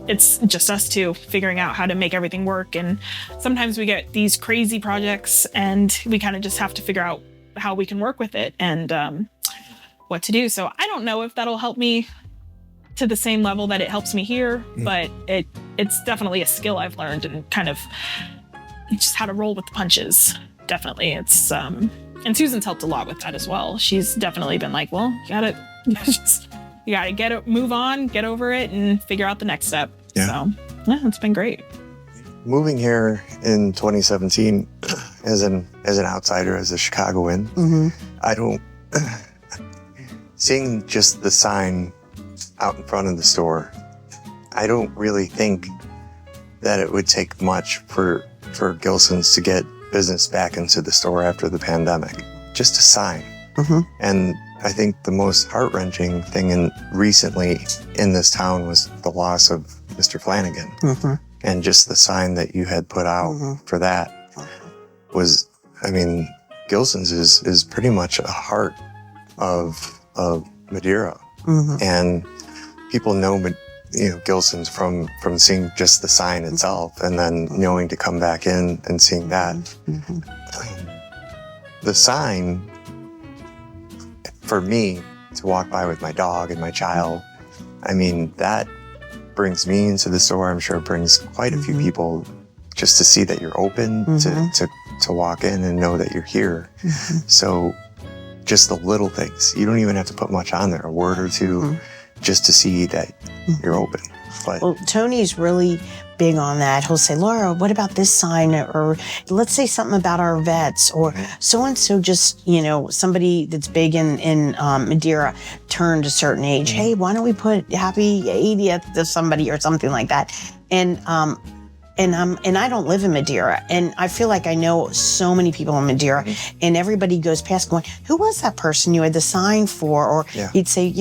it's just us two figuring out how to make everything work. And sometimes we get these crazy projects and we kind of just have to figure out how we can work with it and what to do. So I don't know if that'll help me to the same level that it helps me here, but it's definitely a skill I've learned, and kind of just how to roll with the punches. Definitely. It's and Susan's helped a lot with that as well. She's definitely been like, well, you gotta move on, get over it, and figure out the next step. Yeah. So yeah, it's been great. Moving here in 2017 as an outsider, as a Chicagoan, I don't seeing just the sign out in front of the store, I don't really think that it would take much for Gilsons to get business back into the store after the pandemic. Just a sign. And I think the most heart-wrenching thing recently in this town was the loss of Mr. Flanagan. And just the sign that you had put out for that was, I mean, Gilsons is pretty much a heart of Madeira. And people know, Gilsons from seeing just the sign itself, and then knowing to come back in and seeing that. The sign, for me, to walk by with my dog and my child, I mean, that brings me into the store. I'm sure it brings quite a few people just to see that you're open, to walk in and know that you're here. So just the little things. You don't even have to put much on there, a word or two, just to see that you're open. But well, Tony's really big on that. He'll say, Laura, what about this sign? Or let's say something about our vets, or so-and-so just, somebody that's big in Madeira turned a certain age. Hey, why don't we put happy 80th to somebody or something like that? And I don't live in Madeira, and I feel like I know so many people in Madeira, and everybody goes past going, who was that person you had the sign for? Or he'd say,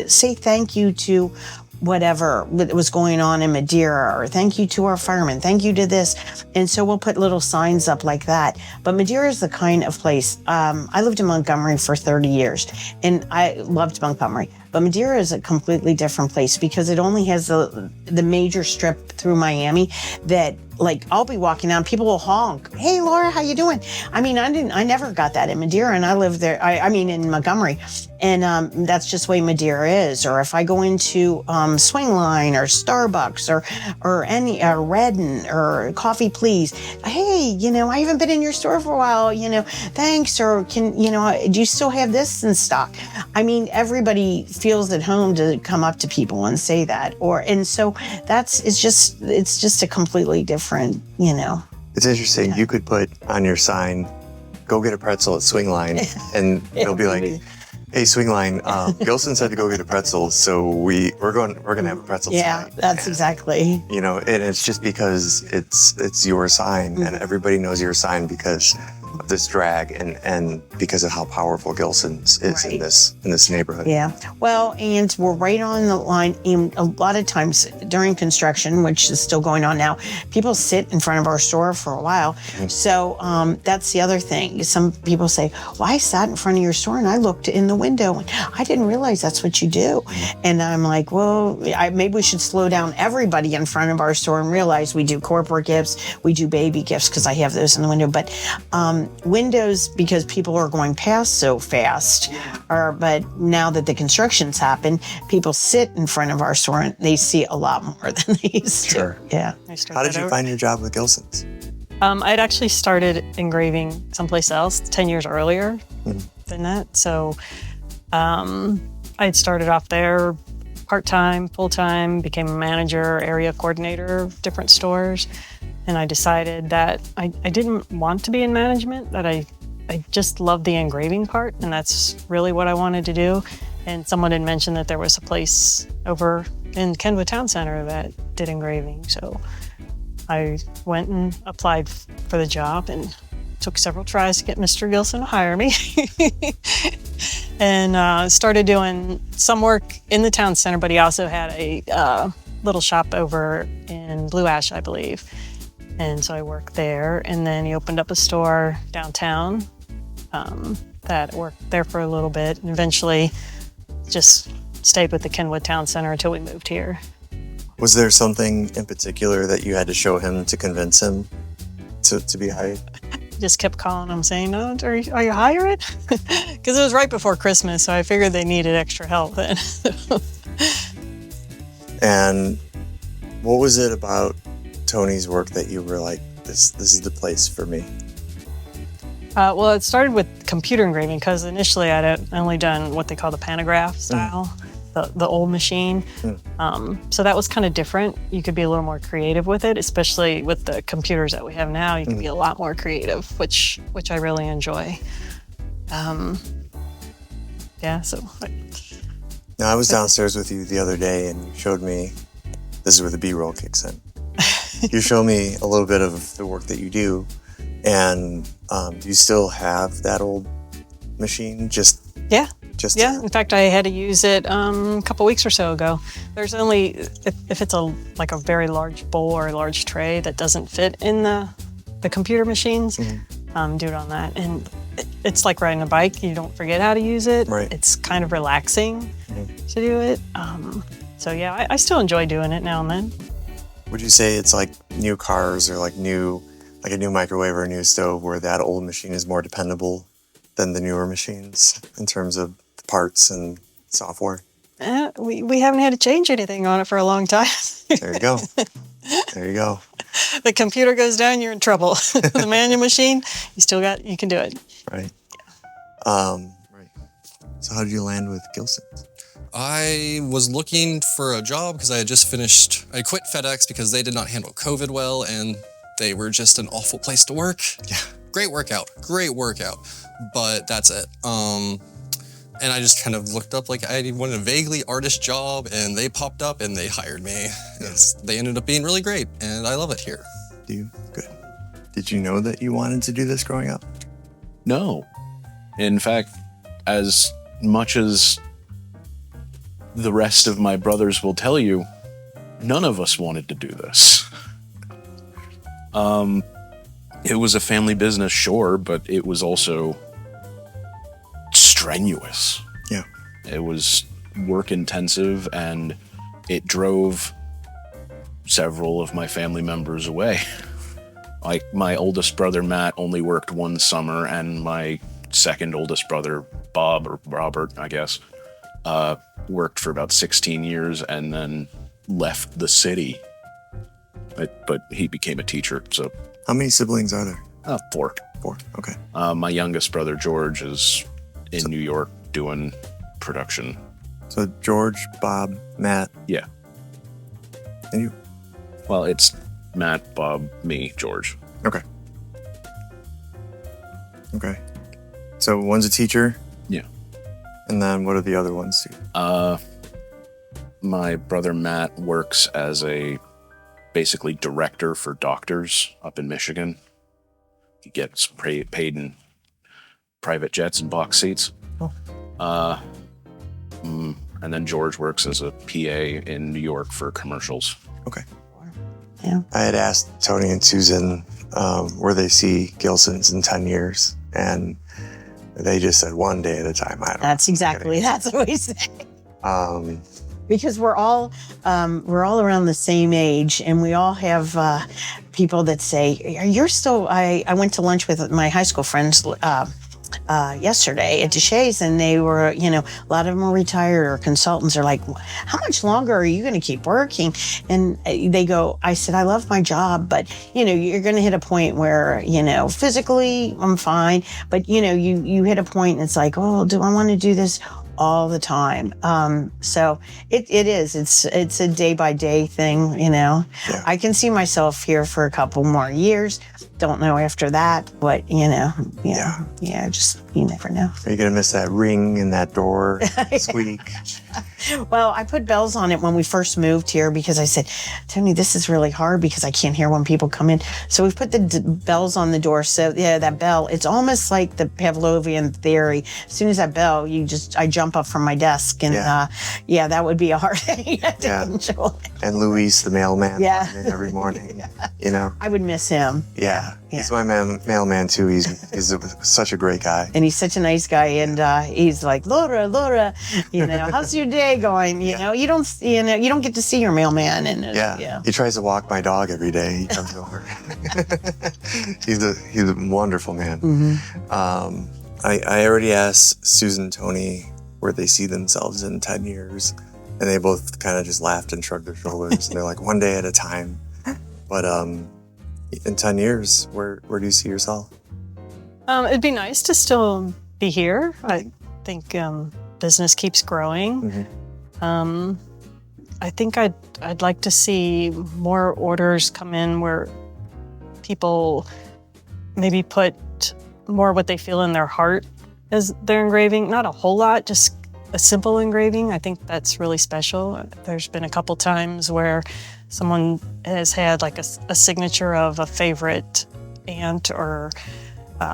say thank you to whatever was going on in Madeira, or thank you to our firemen, thank you to this. And so we'll put little signs up like that. But Madeira is the kind of place, I lived in Montgomery for 30 years, and I loved Montgomery. But But Madeira is a completely different place because it only has the major strip through Miami that, like, I'll be walking down, people will honk, "Hey, Laura, how you doing?" I mean, I never got that in Madeira, and I live there. I mean, in Montgomery, and that's just the way Madeira is. Or if I go into Swing Line or Starbucks or any Redden or Coffee Please, "Hey, you know, I haven't been in your store for a while. You know, thanks." Or do you still have this in stock? I mean, everybody feels at home to come up to people and say that. And so it's just a completely different. It's interesting. You could put on your sign, "Go get a pretzel at Swing Line," and they'll be like, "Hey, Swing Line, Gilson said to go get a pretzel, so we're gonna have a pretzel Yeah, tonight." that's exactly. And it's just because it's your sign, and everybody knows your sign because of this drag and because of how powerful Gilson's is Right. in this neighborhood. Yeah. Well, and we're right on the line. And a lot of times during construction, which is still going on now, people sit in front of our store for a while. So that's the other thing. Some people say, "Well, I sat in front of your store and I looked in the window and I didn't realize that's what you do." And I'm like, well, maybe we should slow down everybody in front of our store and realize we do corporate gifts, we do baby gifts, because I have those in the window. But windows, because people are going past so fast, but now that the construction's happened, people sit in front of our store and they see a lot more than they used to. Yeah. How did you find your job with Gilson's? I'd actually started engraving someplace else 10 years earlier than that. So I'd started off there part-time, full-time, became a manager, area coordinator of different stores. And I decided that I didn't want to be in management, that I just loved the engraving part, and that's really what I wanted to do. And someone had mentioned that there was a place over in Kenwood Town Center that did engraving. So I went and applied for the job and took several tries to get Mr. Gilson to hire me. And started doing some work in the town center, but he also had a little shop over in Blue Ash, I believe. And so I worked there, and then he opened up a store downtown that worked there for a little bit, and eventually just stayed with the Kenwood Town Center until we moved here. Was there something in particular that you had to show him to convince him to be hired? Just kept calling him saying, "No, are you hiring?" Because it was right before Christmas, so I figured they needed extra help then. And what was it about Tony's work that you were like, this is the place for me? Well, it started with computer engraving because initially I'd only done what they call the pantograph style, the old machine. So that was kind of different. You could be a little more creative with it, especially with the computers that we have now. You can be a lot more creative, which I really enjoy. Yeah, so. Now, I was downstairs with you the other day and you showed me, this is where the B-roll kicks in. You showed me a little bit of the work that you do, and do you still have that old machine? Yeah. In fact, I had to use it a couple weeks or so ago. There's only if it's like a very large bowl or a large tray that doesn't fit in the computer machines, do it on that. And it's like riding a bike. You don't forget how to use it. Right. It's kind of relaxing to do it. So yeah, I still enjoy doing it now and then. Would you say it's like new cars or like a new microwave or a new stove where that old machine is more dependable than the newer machines in terms of the parts and software? We haven't had to change anything on it for a long time. There you go. There you go. The computer goes down, you're in trouble. The manual machine, you can do it. Right. Right. So how did you land with Gilsons? I was looking for a job because I quit FedEx because they did not handle COVID well and they were just an awful place to work. Yeah. Great workout, but that's it. And I just kind of looked up, like I wanted a vaguely artist job and they popped up and they hired me. Yes. They ended up being really great and I love it here. Good. Did you know that you wanted to do this growing up? No. In fact, as much as the rest of my brothers will tell you, none of us wanted to do this. It was a family business, sure, but it was also strenuous. Yeah. It was work intensive, and it drove several of my family members away. Like my oldest brother Matt only worked one summer, and my second oldest brother Bob, or Robert, I guess, worked for about 16 years and then left the city. But he became a teacher. So How many siblings are there? 4. 4. Okay. My youngest brother George is in New York doing production. So George, Bob, Matt, Yeah. and you. Well, it's Matt, Bob, me, George. Okay. Okay. So one's a teacher, Yeah. and then what are the other ones? My brother Matt works as a basically director for doctors up in Michigan. He gets paid in private jets and box seats. Oh. And then George works as a PA in New York for commercials. Okay. Yeah. I had asked Tony and Susan where they see Gilsons in 10 years, and they just said one day at a time. I don't That's exactly, that's what we say. know. Because we're all around the same age, and we all have people that say, "You're still." I went to lunch with my high school friends yesterday at Deshays, and they were, a lot of them are retired or consultants. Are like, "How much longer are you going to keep working?" And they go, "I said I love my job, but you're going to hit a point where physically I'm fine, but you hit a point and it's like, oh, do I want to do this all the time?" So it is. It's a day by day thing. Yeah. I can see myself here for a couple more years. Don't know after that, but just you never know. Are you going to miss that ring in that door squeak? Well, I put bells on it when we first moved here because I said, Tony, this is really hard because I can't hear when people come in. So we put the bells on the door. So yeah, that bell, it's almost like the Pavlovian theory. As soon as that bell, I jump up from my desk, and that would be a hard thing to enjoy. And Luis, the mailman, Yeah. coming in every morning. I would miss him. Yeah. He's my mailman too. He's such a great guy. And he's such a nice guy, and he's like, Laura, how's your day going? You don't get to see your mailman, and He tries to walk my dog every day. He comes over. He's a wonderful man. Mm-hmm. I already asked Susan and Tony where they see themselves in 10 years, and they both kind of just laughed and shrugged their shoulders. And they're like, one day at a time. But in 10 years, where do you see yourself? It'd be nice to still be here. I think business keeps growing. Mm-hmm. I think I'd like to see more orders come in where people maybe put more what they feel in their heart as their engraving. Not a whole lot, just a simple engraving. I think that's really special. There's been a couple times where someone has had like a signature of a favorite aunt or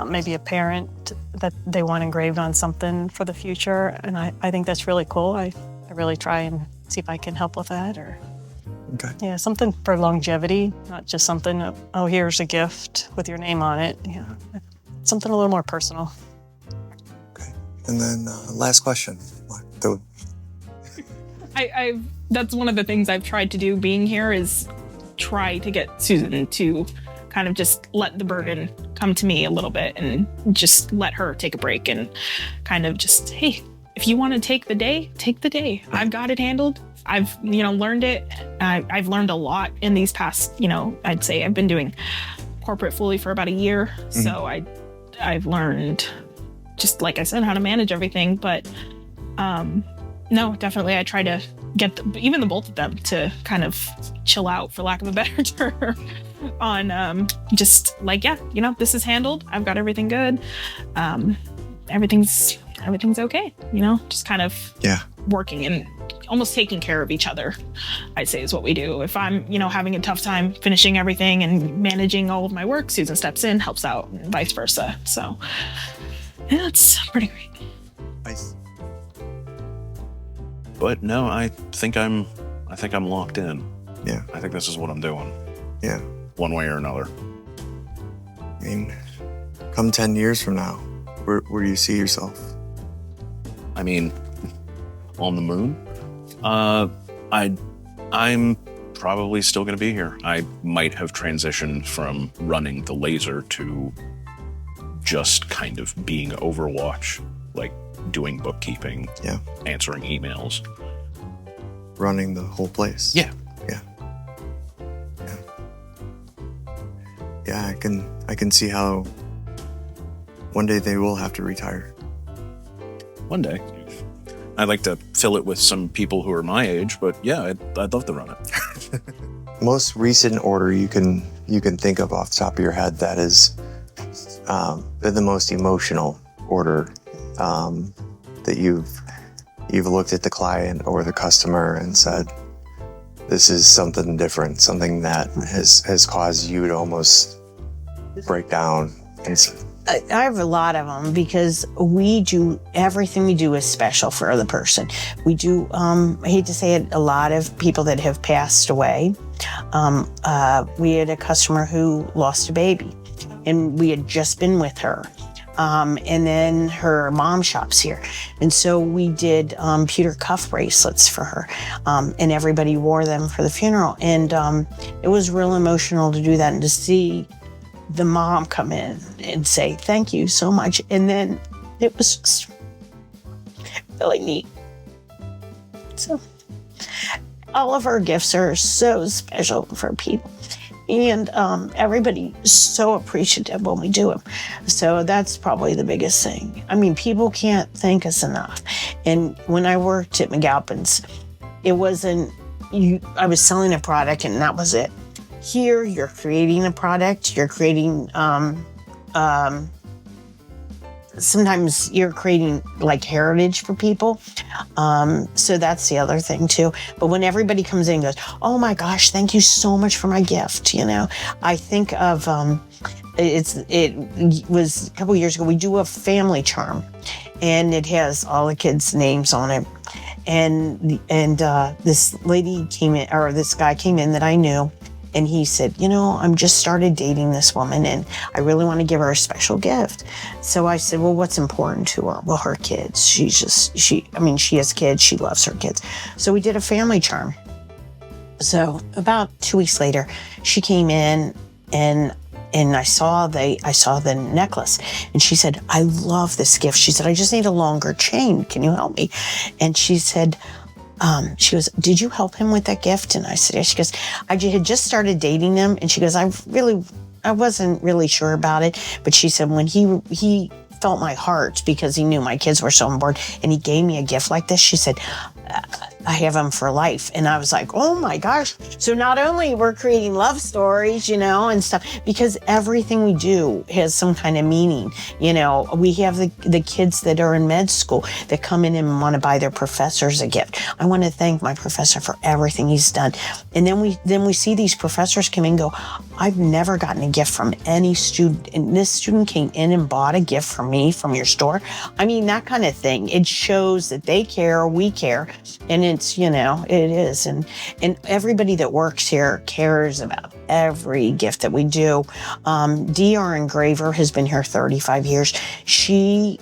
maybe a parent that they want engraved on something for the future. And I think that's really cool. I really try and see if I can help with that, or something for longevity, not just something, oh, here's a gift with your name on it. Something a little more personal. Okay. And then last question. That's one of the things I've tried to do being here is try to get Susan to kind of just let the burden come to me a little bit and just let her take a break and kind of just, hey, if you want to take the day, take the day. I've got it handled. I've, learned it. I've learned a lot in these past, I'd say I've been doing corporate fully for about a year. Mm-hmm. So I've learned, just like I said, how to manage everything. But no, definitely I try to get even the both of them to kind of chill out, for lack of a better term, on just like, this is handled. I've got everything good. Everything's okay. Just kind of working and almost taking care of each other, I'd say, is what we do. If I'm, having a tough time finishing everything and managing all of my work, Susan steps in, helps out, and vice versa. So yeah, it's pretty great. Nice. But no, I think I'm locked in. Yeah. I think this is what I'm doing. Yeah. One way or another. I mean, come 10 years from now, where do you see yourself? I mean, on the moon. I'm probably still going to be here. I might have transitioned from running the laser to just kind of being Overwatch, like doing bookkeeping, answering emails, Running the whole place. Yeah. Yeah, I can see how one day they will have to retire. One day. I'd like to fill it with some people who are my age, but yeah, I'd love to run it. Most recent order you can think of off the top of your head that is the most emotional order that you've looked at the client or the customer and said, this is something different, something that has caused you to almost break down. I have a lot of them because everything we do is special for the person. We do, I hate to say it, a lot of people that have passed away. We had a customer who lost a baby and we had just been with her. And then her mom shops here. And so we did pewter cuff bracelets for her. And everybody wore them for the funeral. And it was real emotional to do that and to see the mom come in and say, thank you so much. And then it was just really neat. So all of our gifts are so special for people. And everybody is so appreciative when we do them. So that's probably the biggest thing. I mean, people can't thank us enough. And when I worked at McAlpin's, it wasn't, I was selling a product and that was it. Here, you're creating a product, you're creating, sometimes you're creating like heritage for people. So that's the other thing too. But when everybody comes in and goes, oh my gosh, thank you so much for my gift. You know, I think of, it was a couple years ago, we do a family charm and it has all the kids' names on it. And this lady came in, or this guy came in that I knew. And he said, you know, I'm just started dating this woman and I really want to give her a special gift. So I said, well, what's important to her? Well, her kids. She has kids. She loves her kids. So we did a family charm. So about 2 weeks later, she came in and I saw the necklace and she said, I love this gift. She said, I just need a longer chain. Can you help me? And she said, she goes, did you help him with that gift? And I said, yeah. She goes, I had just started dating him. And she goes, I wasn't really sure about it. But she said, when he felt my heart because he knew my kids were so on board and he gave me a gift like this, she said, I have him for life. And I was like, oh my gosh. So not only we're creating love stories, you know, and stuff, because everything we do has some kind of meaning. You know, we have the kids that are in med school that come in and want to buy their professors a gift. I want to thank my professor for everything he's done. And then we see these professors come in and go, I've never gotten a gift from any student. And this student came in and bought a gift for me from your store. I mean, that kind of thing. It shows that they care, we care. And it's, you know, it is. And everybody that works here cares about every gift that we do. Dee, our engraver, has been here 35 years. She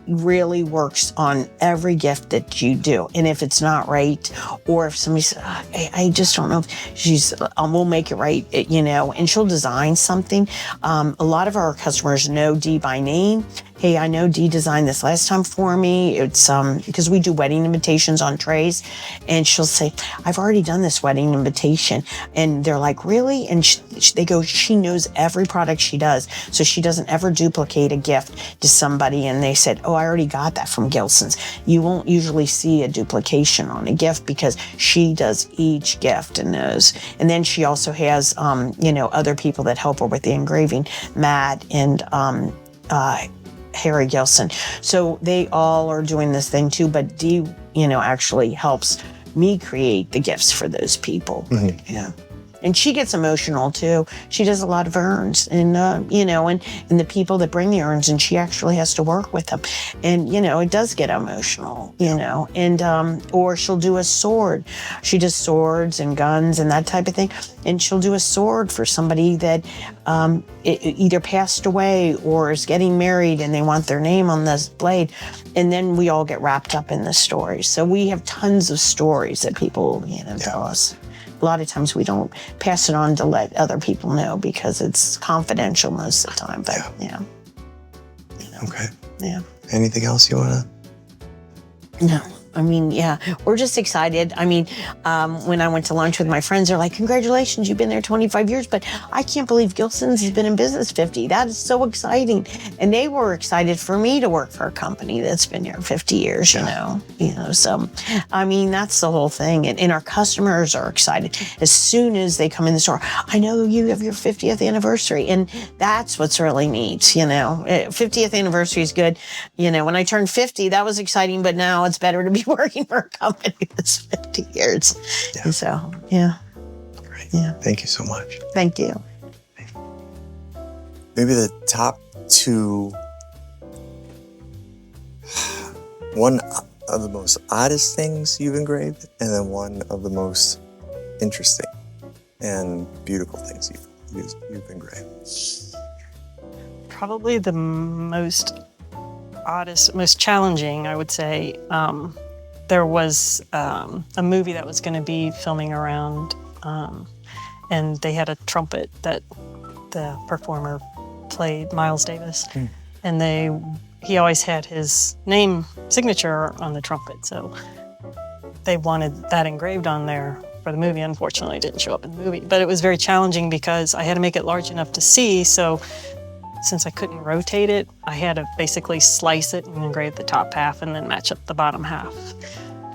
really works on every gift that you do. And if it's not right, or if somebody says, I just don't know if we'll make it right, you know, and she'll design something. A lot of our customers know Dee by name. Hey, I know Dee designed this last time for me. It's because we do wedding invitations on trays, and she'll say, I've already done this wedding invitation. And they're like, really? And they go, she knows every product she does, so she doesn't ever duplicate a gift to somebody. And they said, oh, I already got that from Gilsons. You won't usually see a duplication on a gift because she does each gift and knows. And then she also has, you know, other people that help her with the engraving, Matt and Harry Gilson. So they all are doing this thing too, but Dee, you know, actually helps me create the gifts for those people. Mm-hmm. Yeah. And she gets emotional too. She does a lot of urns, and you know, and the people that bring the urns, and she actually has to work with them, and you know, it does get emotional, you know. And or she'll do a sword. She does swords and guns and that type of thing, and she'll do a sword for somebody that either passed away or is getting married, and they want their name on this blade, and then we all get wrapped up in the stories. So we have tons of stories that people, you know, tell us. A lot of times we don't pass it on to let other people know because it's confidential most of the time. But yeah. You know, Okay. yeah. Anything else you want to? No. I mean, yeah, we're just excited. I mean, when I went to lunch with my friends, they're like, congratulations, you've been there 25 years, but I can't believe Gilsons has been in business 50. That is so exciting. And they were excited for me to work for a company that's been here 50 years, you know, so, I mean, that's the whole thing. And our customers are excited. As soon as they come in the store, I know you have your 50th anniversary. And that's what's really neat, you know. 50th anniversary is good. You know, when I turned 50, that was exciting, but now it's better to be working for a company that's 50 years. Yeah. So, yeah. Great. Yeah. Thank you so much. Thank you. Maybe the top two, one of the most oddest things you've engraved, and then one of the most interesting and beautiful things you've engraved. Probably the most oddest, most challenging, I would say. There was a movie that was going to be filming around, and they had a trumpet that the performer played, Miles Davis, and he always had his name signature on the trumpet, so they wanted that engraved on there for the movie. Unfortunately, it didn't show up in the movie, but it was very challenging because I had to make it large enough to see, so since I couldn't rotate it, I had to basically slice it and engrave the top half and then match up the bottom half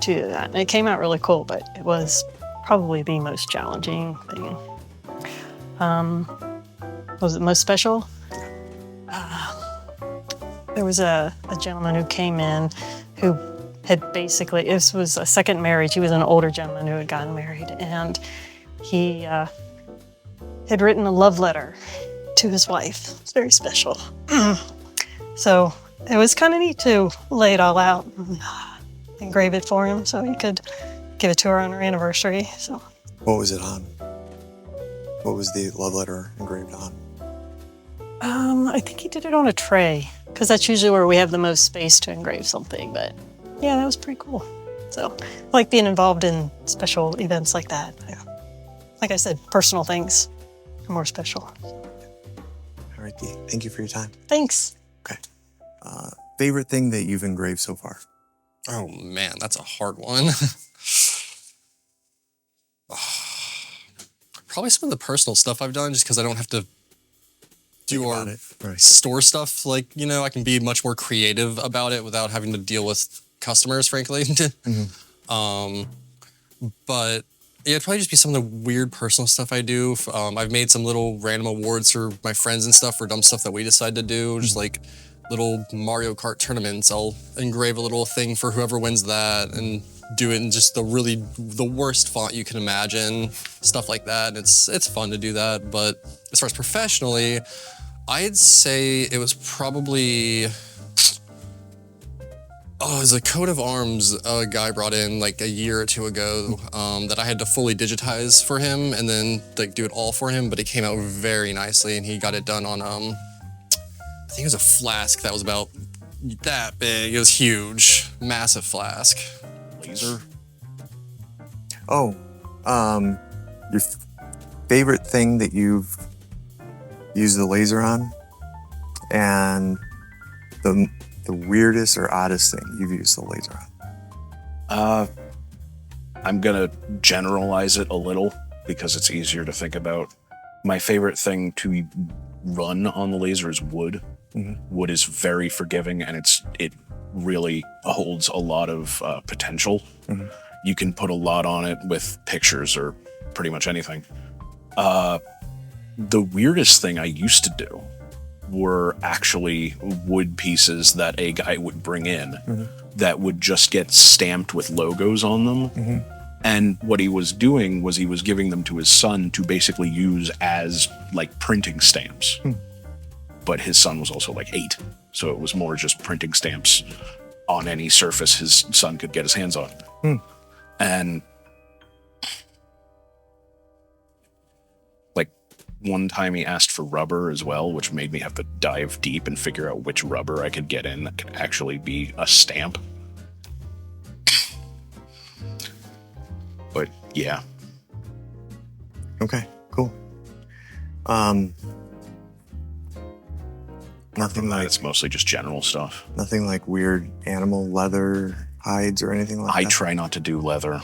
to that. And it came out really cool, but it was probably the most challenging thing. Was it most special? There was a gentleman who came in who had basically, this was a second marriage. He was an older gentleman who had gotten married, and he had written a love letter to his wife. It's very special. So it was kind of neat to lay it all out and engrave it for him so he could give it to her on her anniversary. So. What was it on? What was the love letter engraved on? I think he did it on a tray because that's usually where we have the most space to engrave something. But yeah, that was pretty cool. So I like being involved in special events like that. Yeah. Like I said, personal things are more special. All right, Dee. Thank you for your time. Thanks. Okay. Favorite thing that you've engraved so far? Oh man, that's a hard one. Probably some of the personal stuff I've done, just because I don't have to do our store stuff. Like, you know, I can be much more creative about it without having to deal with customers, frankly. But yeah, it'd probably just be some of the weird personal stuff I do. I've made some little random awards for my friends and stuff for dumb stuff that we decide to do, just like little Mario Kart tournaments. I'll engrave a little thing for whoever wins that and do it in just the worst font you can imagine, stuff like that. And it's fun to do that. But as far as professionally, I'd say it was probably, it was a coat of arms a guy brought in like a year or two ago that I had to fully digitize for him and then like do it all for him, but it came out very nicely and he got it done on, I think it was a flask that was about that big. It was huge, massive flask. Laser. Oh, your favorite thing that you've used the laser on, and the weirdest or oddest thing you've used the laser on? I'm gonna generalize it a little because it's easier to think about. My favorite thing to run on the laser is wood. Wood is very forgiving and it really holds a lot of potential. You can put a lot on it with pictures or pretty much anything. The weirdest thing I used to do were actually wood pieces that a guy would bring in that would just get stamped with logos on them. And what he was doing was he was giving them to his son to basically use as like printing stamps. But his son was also like 8. So it was more just printing stamps on any surface his son could get his hands on. And like one time he asked for rubber as well, which made me have to dive deep and figure out which rubber I could get in that could actually be a stamp. But yeah. Okay, cool. Nothing like It's mostly just general stuff. nothing like weird animal leather hides or anything like I that. try not to do leather,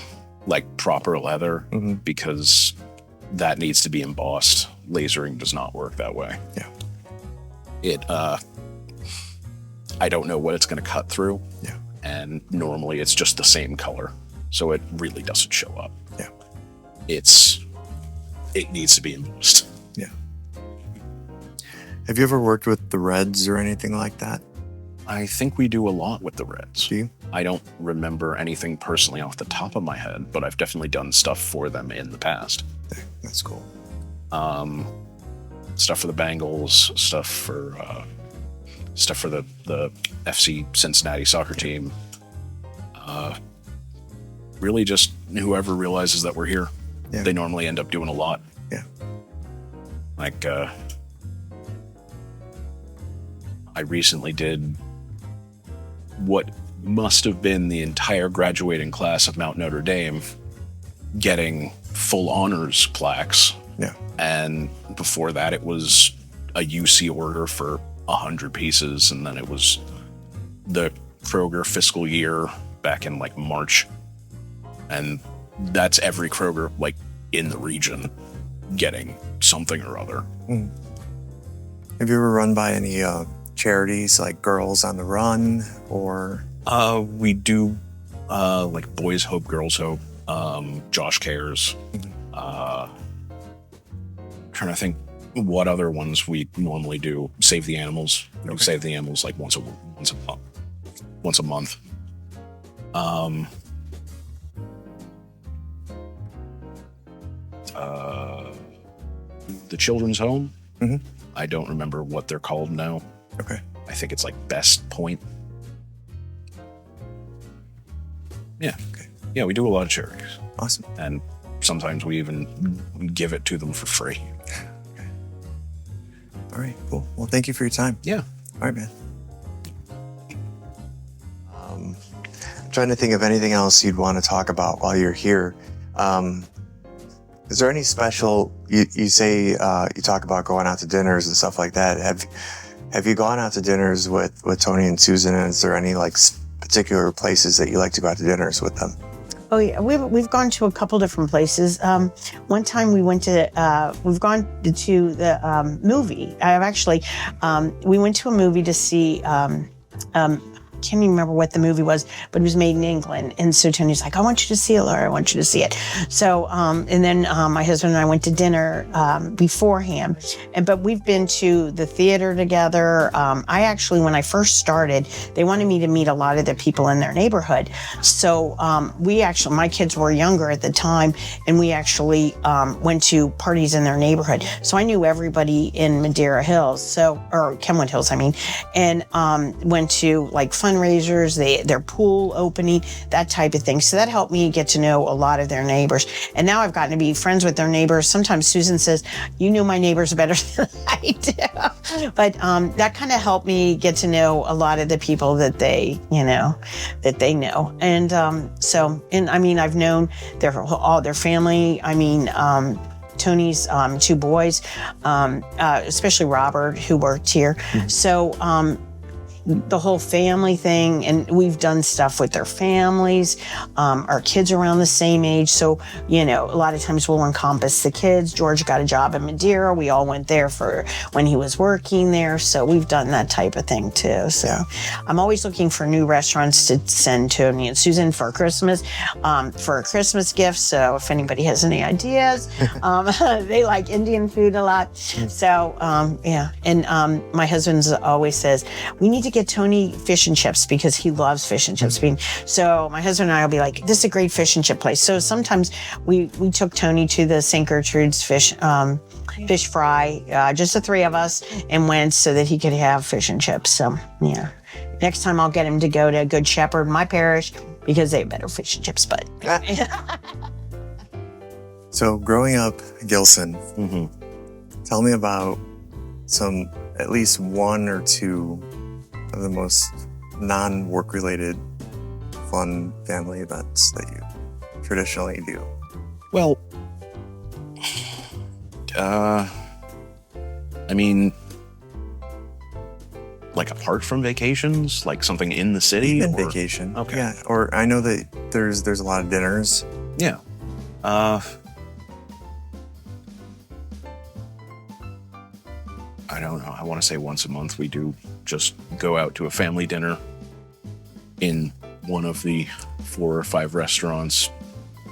like proper leather, because that needs to be embossed. Lasering does not work that way. Yeah. It, I don't know what it's going to cut through. Yeah. And normally it's just the same color. So it really doesn't show up. Yeah. It needs to be embossed. Yeah. Have you ever worked with the Reds or anything like that? I think we do a lot with the Reds. Do you? I don't remember anything personally off the top of my head, but I've definitely done stuff for them in the past. Okay, that's cool. Stuff for the Bengals, stuff for the FC Cincinnati soccer team. Really just whoever realizes that we're here. Yeah. They normally end up doing a lot. Yeah. Like, I recently did what must have been the entire graduating class of Mount Notre Dame getting full honors plaques. Yeah. And before that, it was a UC order for 100 pieces. And then it was the Kroger fiscal year back in like March. And that's every Kroger like in the region getting something or other. Have you ever run by any charities like Girls on the Run or? We do like Boys Hope, Girls Hope, Josh Cares. Trying to think what other ones we normally do. Save the Animals. We save the animals like once a month. The Children's Home. I don't remember what they're called now. Okay. I think it's like Best Point. Yeah. Okay. Yeah, we do a lot of charities. Awesome. And sometimes we even give it to them for free. Okay. All right, cool. Well, thank you for your time. Yeah. All right, man. I'm trying to think of anything else you'd want to talk about while you're here. Is there any special, you say you talk about going out to dinners and stuff like that. Have you gone out to dinners with Tony and Susan? And is there any like particular places that you like to go out to dinners with them? Oh yeah, we've gone to a couple different places. One time we went to we've gone to the movie. I've actually we went to a movie to see. I can't even remember what the movie was, but it was made in England. And so Tony's like, I want you to see it, Laura. I want you to see it. So, and then my husband and I went to dinner beforehand. But we've been to the theater together. I actually, when I first started, they wanted me to meet a lot of the people in their neighborhood. So my kids were younger at the time, and we actually went to parties in their neighborhood. So I knew everybody in Madeira Hills, or Kenwood Hills, I mean, and went to like fundraisers, their pool opening, that type of thing. So that helped me get to know a lot of their neighbors. And now I've gotten to be friends with their neighbors. Sometimes Susan says, you know my neighbors better than I do. But that kind of helped me get to know a lot of the people that they know. And I mean, I've known all their family. I mean, Tony's 2 boys, especially Robert, who worked here. So the whole family thing, and we've done stuff with their families. Our kids are around the same age, so a lot of times we'll encompass the kids. George got a job in Madeira. We all went there for when he was working there, so we've done that type of thing too. So I'm always looking for new restaurants to send Tony and Susan for Christmas, for a Christmas gift. So if anybody has any ideas, they like Indian food a lot. So and my husband always says we need to to get Tony fish and chips because he loves fish and chips. So my husband and I will be like, this is a great fish and chip place. So sometimes we took Tony to the St. Gertrude's fish fry, just the three of us, and went so that he could have fish and chips. So yeah, next time I'll get him to go to Good Shepherd, my parish, because they have better fish and chips. But So growing up Gilson, tell me about at least one or two of the most non-work related fun family events that you traditionally do. Well, I mean, like apart from vacations, like something in the city? Even or? vacation. Okay. Yeah. Or I know that there's a lot of dinners. Yeah. I don't know. I want to say once a month we do just go out to a family dinner in one of the 4 or 5 restaurants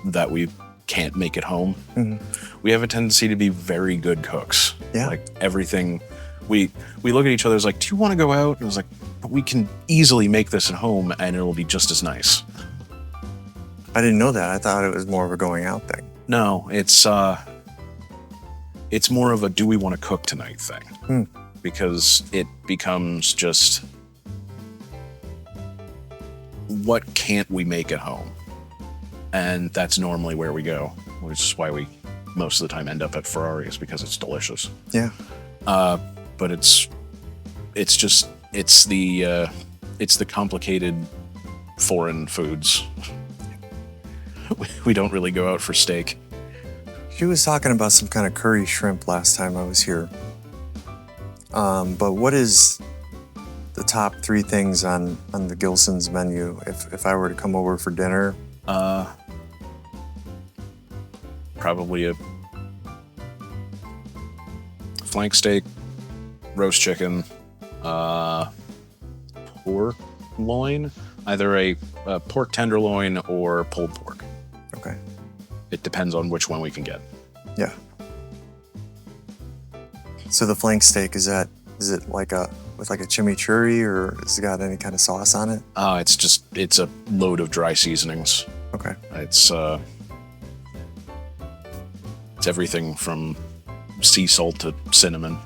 that we can't make at home. We have a tendency to be very good cooks. Yeah. Like everything, we look at each other as like, do you want to go out? And I was like, but we can easily make this at home and it'll be just as nice. I didn't know that. I thought it was more of a going out thing. No, it's more of a do we want to cook tonight thing. Because it becomes just what can't we make at home? And that's normally where we go, which is why we most of the time end up at Ferrari's because it's delicious. Yeah. But it's the complicated foreign foods. We don't really go out for steak. She was talking about some kind of curry shrimp last time I was here. But what is the top 3 things on the Gilsons menu if I were to come over for dinner? Probably a flank steak, roast chicken, pork loin, either a pork tenderloin or pulled pork. Okay. It depends on which one we can get. Yeah. So the flank steak, is it like with a chimichurri, or has it got any kind of sauce on it? It's a load of dry seasonings. Okay. It's everything from sea salt to cinnamon.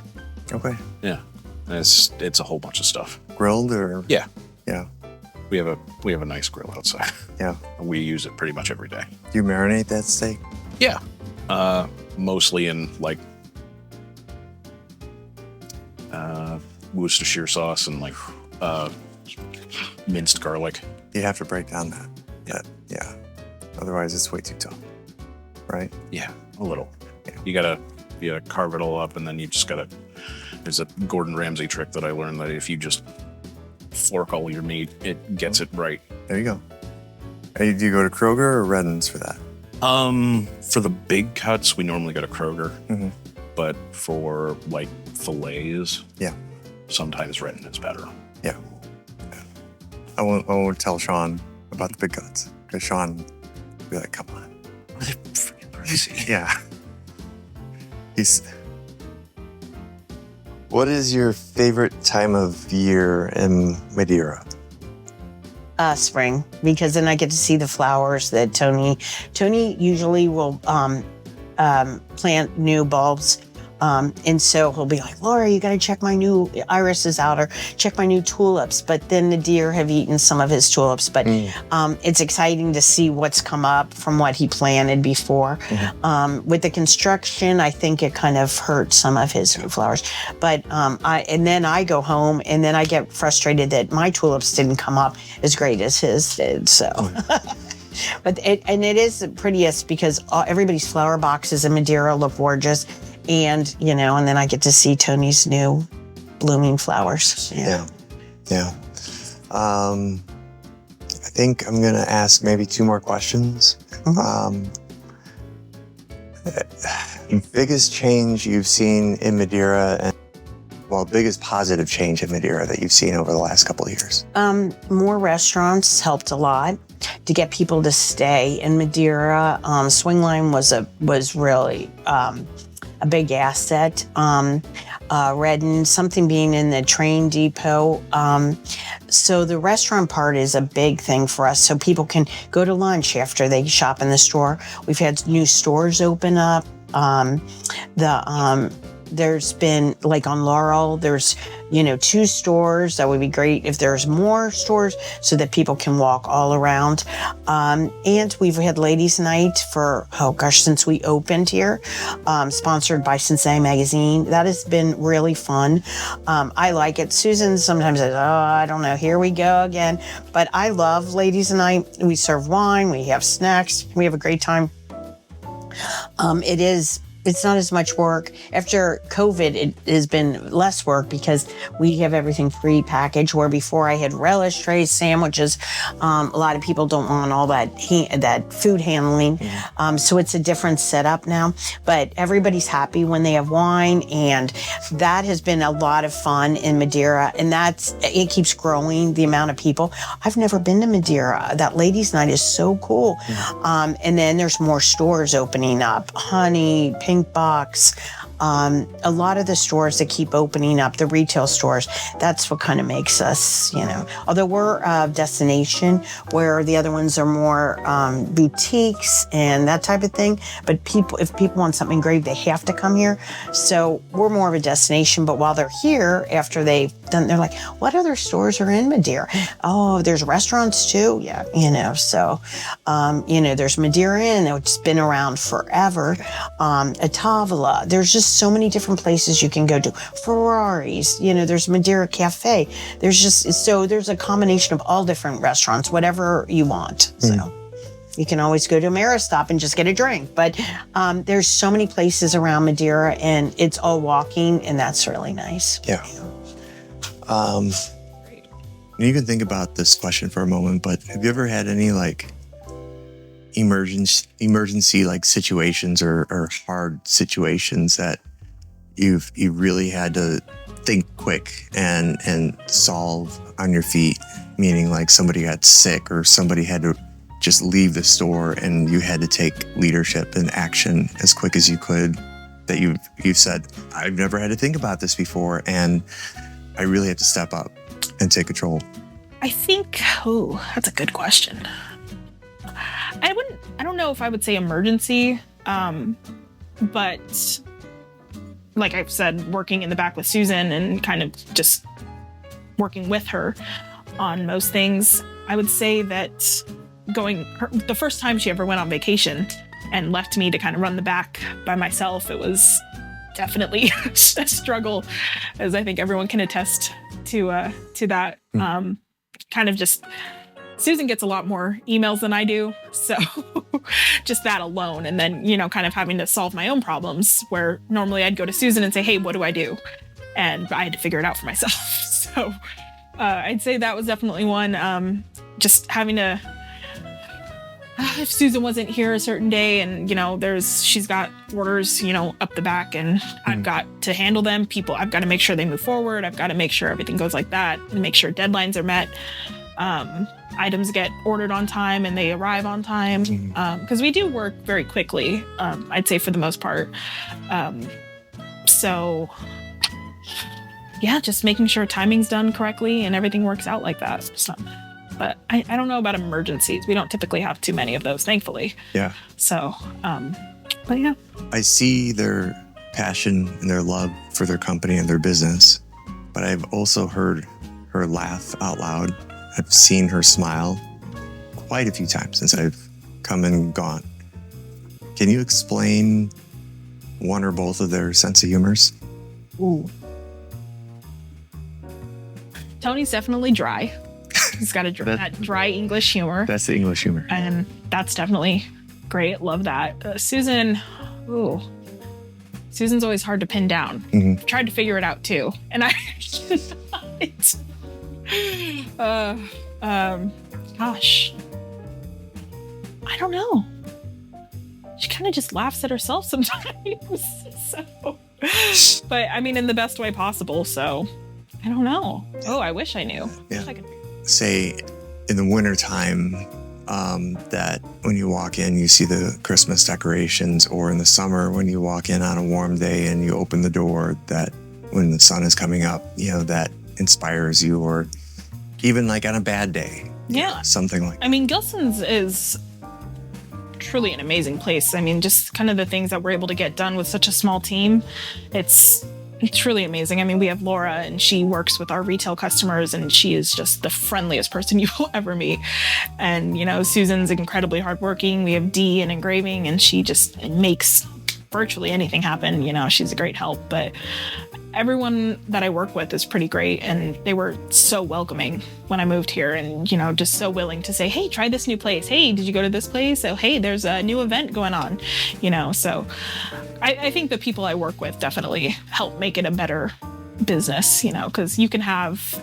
Okay. Yeah. And it's a whole bunch of stuff. Grilled or? Yeah. Yeah. We have a nice grill outside. Yeah. And we use it pretty much every day. Do you marinate that steak? Yeah. Mostly in like Worcestershire sauce and like minced garlic. You have to break down that. Yeah. Otherwise, it's way too tough. Right? Yeah, a little. Yeah. You gotta carve it all up, and then you just gotta. There's a Gordon Ramsay trick that I learned that if you just fork all your meat, it gets it right. There you go. Hey, do you go to Kroger or Redden's for that? For the big cuts, we normally go to Kroger. Mm-hmm. But for like fillets, Yeah. sometimes Redden is better. Yeah. I won't tell Sean about the big cuts because Sean will be like, come on. They're freaking pricey. Yeah. What is your favorite time of year in Madeira? Spring, because then I get to see the flowers that Tony usually will plant new bulbs. And so he'll be like, Laura, you got to check my new irises out or check my new tulips. But then the deer have eaten some of his tulips. But it's exciting to see what's come up from what he planted before. With the construction, I think it kind of hurt some of his flowers. But then I go home and then I get frustrated that my tulips didn't come up as great as his did. So. But it is the prettiest because everybody's flower boxes in Madeira look gorgeous. And, and then I get to see Tony's new blooming flowers. Yeah. I think I'm going to ask maybe 2 more questions. Biggest change you've seen in Madeira biggest positive change in Madeira that you've seen over the last couple of years? More restaurants helped a lot to get people to stay in Madeira. Swingline was really a big asset. Redden, something being in the train depot. So the restaurant part is a big thing for us. So people can go to lunch after they shop in the store. We've had new stores open up. There's been, like on Laurel, there's 2 stores. That would be great if there's more stores so that people can walk all around. And we've had ladies' night for, since we opened here, sponsored by Cincinnati Magazine. That has been really fun. I like it. Susan sometimes says, I don't know, here we go again. But I love ladies' night. We serve wine, we have snacks, we have a great time. It's not as much work. After COVID, it has been less work because we have everything pre-packaged, where before I had relish trays, sandwiches. A lot of people don't want all that food handling. So it's a different setup now. But everybody's happy when they have wine, and that has been a lot of fun in Madeira. And it keeps growing, the amount of people. I've never been to Madeira. That ladies' night is so cool. And then there's more stores opening up. Honey, Pink Box, a lot of the stores that keep opening up, the retail stores, that's what kind of makes us, although we're a destination where the other ones are more boutiques and that type of thing. But if people want something engraved, they have to come here. So we're more of a destination. But while they're here, after they've done, they're like, what other stores are in Madeira? Oh, there's restaurants too. Yeah, so, there's Madeira Inn, which has been around forever. Tavola. There's just so many different places you can go to. Ferraris, there's Madeira Cafe. There's a combination of all different restaurants, whatever you want. So you can always go to Maristop and just get a drink. But there's so many places around Madeira, and it's all walking, and that's really nice. Yeah. You can think about this question for a moment, but have you ever had any emergency situations or hard situations that you really had to think quick and solve on your feet, meaning like somebody got sick or somebody had to just leave the store and you had to take leadership and action as quick as you could, that you've said, I've never had to think about this before and I really have to step up and take control? I think, that's a good question. I don't know if I would say emergency, but like I've said, working in the back with Susan and kind of just working with her on most things, I would say that the first time she ever went on vacation and left me to kind of run the back by myself, it was definitely a struggle, as I think everyone can attest to that. Kind of just, Susan gets a lot more emails than I do, so just that alone. And then, kind of having to solve my own problems, where normally I'd go to Susan and say, hey, what do I do? And I had to figure it out for myself. So I'd say that was definitely one. Just having to, if Susan wasn't here a certain day and, she's got orders, up the back, and I've got to handle them. I've got to make sure they move forward. I've got to make sure everything goes like that and make sure deadlines are met. Items get ordered on time and they arrive on time. Because we do work very quickly, I'd say for the most part. So yeah, just making sure timing's done correctly and everything works out like that. But I don't know about emergencies. We don't typically have too many of those, thankfully. Yeah. So, but yeah. I see their passion and their love for their company and their business, but I've also heard her laugh out loud. I've seen her smile quite a few times since I've come and gone. Can you explain one or both of their sense of humors? Ooh. Tony's definitely dry. He's got that dry English humor. That's the English humor. And that's definitely great. Love that. Susan's always hard to pin down. Mm-hmm. Tried to figure it out too. And I gosh, I don't know. She kind of just laughs at herself sometimes. But I mean, in the best way possible. So I don't know. Oh, I wish I knew. Yeah. Wish I could. Say in the wintertime, that when you walk in, you see the Christmas decorations, or in the summer when you walk in on a warm day and you open the door, that when the sun is coming up, that inspires you, or even like on a bad day. Yeah. Something like that. I mean, Gilsons is truly an amazing place. I mean, just kind of the things that we're able to get done with such a small team. It's truly amazing. I mean, we have Laura, and she works with our retail customers, and she is just the friendliest person you will ever meet. And, Susan's incredibly hardworking. We have Dee in engraving, and she just makes virtually anything happen. She's a great help. But everyone that I work with is pretty great, and they were so welcoming when I moved here, and just so willing to say, hey, try this new place. Hey, did you go to this place? Oh, hey, there's a new event going on. So I think the people I work with definitely help make it a better business, because you can have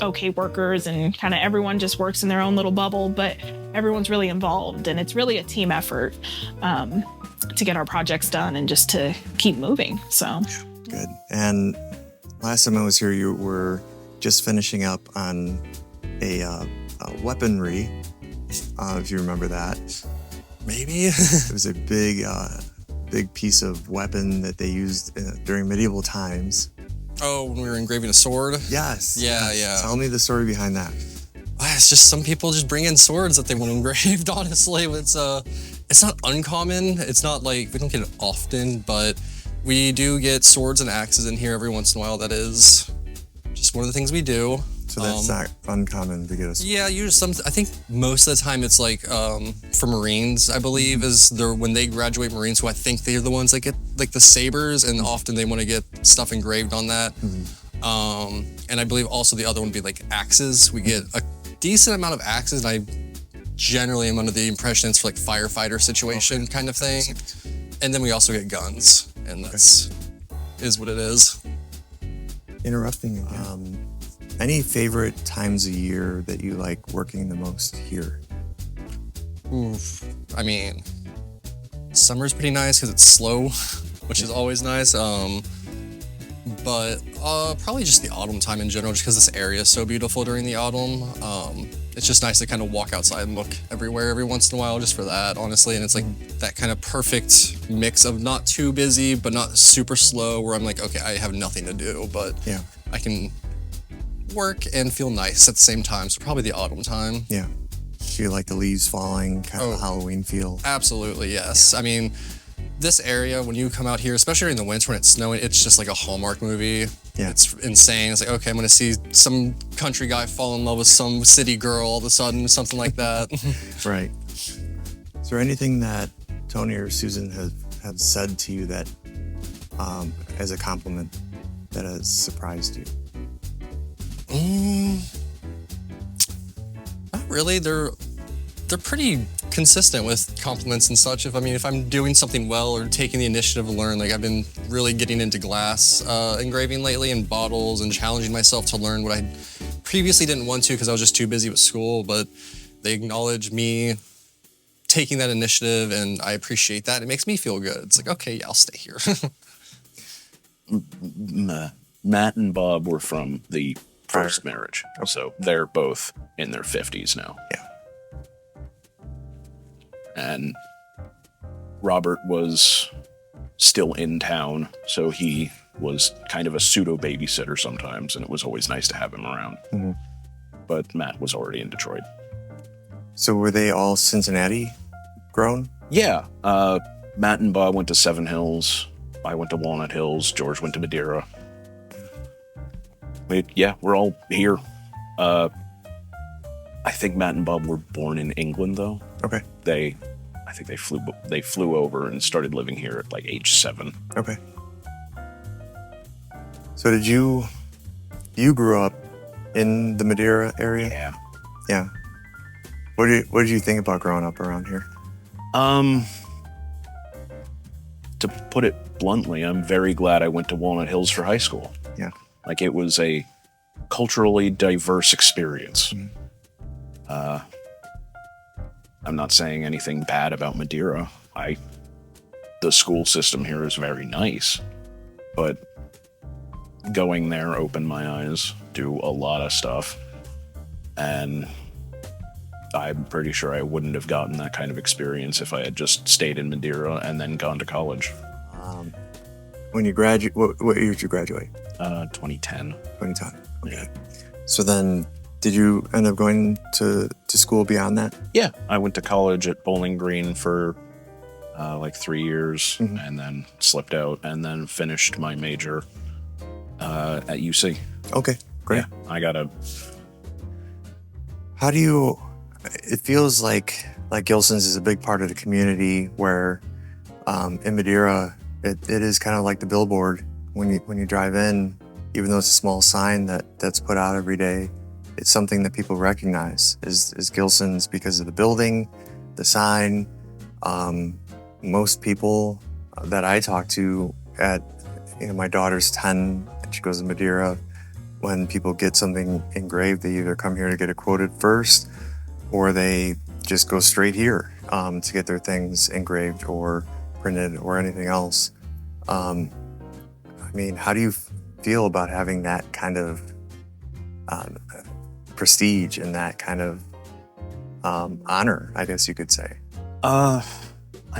okay workers and kind of everyone just works in their own little bubble, but everyone's really involved, and it's really a team effort to get our projects done and just to keep moving. So good. And last time I was here, you were just finishing up on a weaponry, if you remember that. Maybe. It was a big piece of weapon that they used during medieval times. Oh, when we were engraving a sword? Yes. Yeah. Tell me the story behind that. It's just some people just bring in swords that they want engraved, honestly. It's not uncommon. It's not like, we don't get it often, but we do get swords and axes in here every once in a while. That is just one of the things we do. So that's not uncommon to get us. Yeah, I think most of the time it's like for Marines, I believe, when they graduate Marines, who I think they're the ones that get like the sabers, and often they want to get stuff engraved on that. And I believe also the other one would be like axes. We get a decent amount of axes, and I generally am under the impression it's for like firefighter situation kind of thing. And then we also get guns, and is what it is. Interesting. Any favorite times of year that you like working the most here? Oof. I mean, summer's pretty nice because it's slow, which is always nice. But probably just the autumn time in general, just because this area is so beautiful during the autumn. It's just nice to kind of walk outside and look everywhere every once in a while, just for that, honestly. And it's like that kind of perfect mix of not too busy, but not super slow, where I'm like, okay, I have nothing to do, but I can work and feel nice at the same time. So probably the autumn time. Yeah. Do you like the leaves falling, kind of a Halloween feel? Absolutely, yes. I mean, this area, when you come out here, especially in the winter when it's snowing, it's just like a Hallmark movie. Yeah. It's insane. It's like, okay, I'm going to see some country guy fall in love with some city girl all of a sudden, something like that. Right. Is there anything that Tony or Susan have said to you that, as a compliment, that has surprised you? Not really. They're pretty consistent with compliments and such. If I'm doing something well or taking the initiative to learn, like I've been really getting into glass engraving lately, and bottles, and challenging myself to learn what I previously didn't want to because I was just too busy with school. But they acknowledge me taking that initiative, and I appreciate that. It makes me feel good. It's like, okay, yeah, I'll stay here. Matt and Bob were from the first marriage, so they're both in their 50s now. Yeah. And Robert was still in town, so he was kind of a pseudo babysitter sometimes, and it was always nice to have him around. Mm-hmm. But Matt was already in Detroit. So were they all Cincinnati grown? Yeah. Matt and Bob went to Seven Hills. I went to Walnut Hills. George went to Madeira. We're all here. I think Matt and Bob were born in England, though. Okay. I think they flew over and started living here at like age 7. Okay. So you grew up in the Madeira area? Yeah. Yeah. What did you think about growing up around here? To put it bluntly, I'm very glad I went to Walnut Hills for high school. Yeah. Like, it was a culturally diverse experience. Mm-hmm. I'm not saying anything bad about Madeira. The school system here is very nice, but going there opened my eyes to a lot of stuff, and I'm pretty sure I wouldn't have gotten that kind of experience if I had just stayed in Madeira and then gone to college. when you graduate, what year did you graduate? 2010. 2010. Okay. So then, did you end up going to school beyond that? Yeah, I went to college at Bowling Green for like 3 years, Mm-hmm. and then slipped out, and then finished my major at UC. Okay, great. Yeah, I got a. How do you? It feels like Gilsons is a big part of the community where in Madeira it is kind of like the billboard when you drive in, even though it's a small sign that's put out every day. It's something that people recognize is Gilsons because of the building, the sign. Most people that I talk to my daughter's 10 and she goes to Madeira. When people get something engraved, they either come here to get it quoted first, or they just go straight here to get their things engraved or printed or anything else. I mean, how do you feel about having that kind of prestige and that kind of honor, I guess you could say? I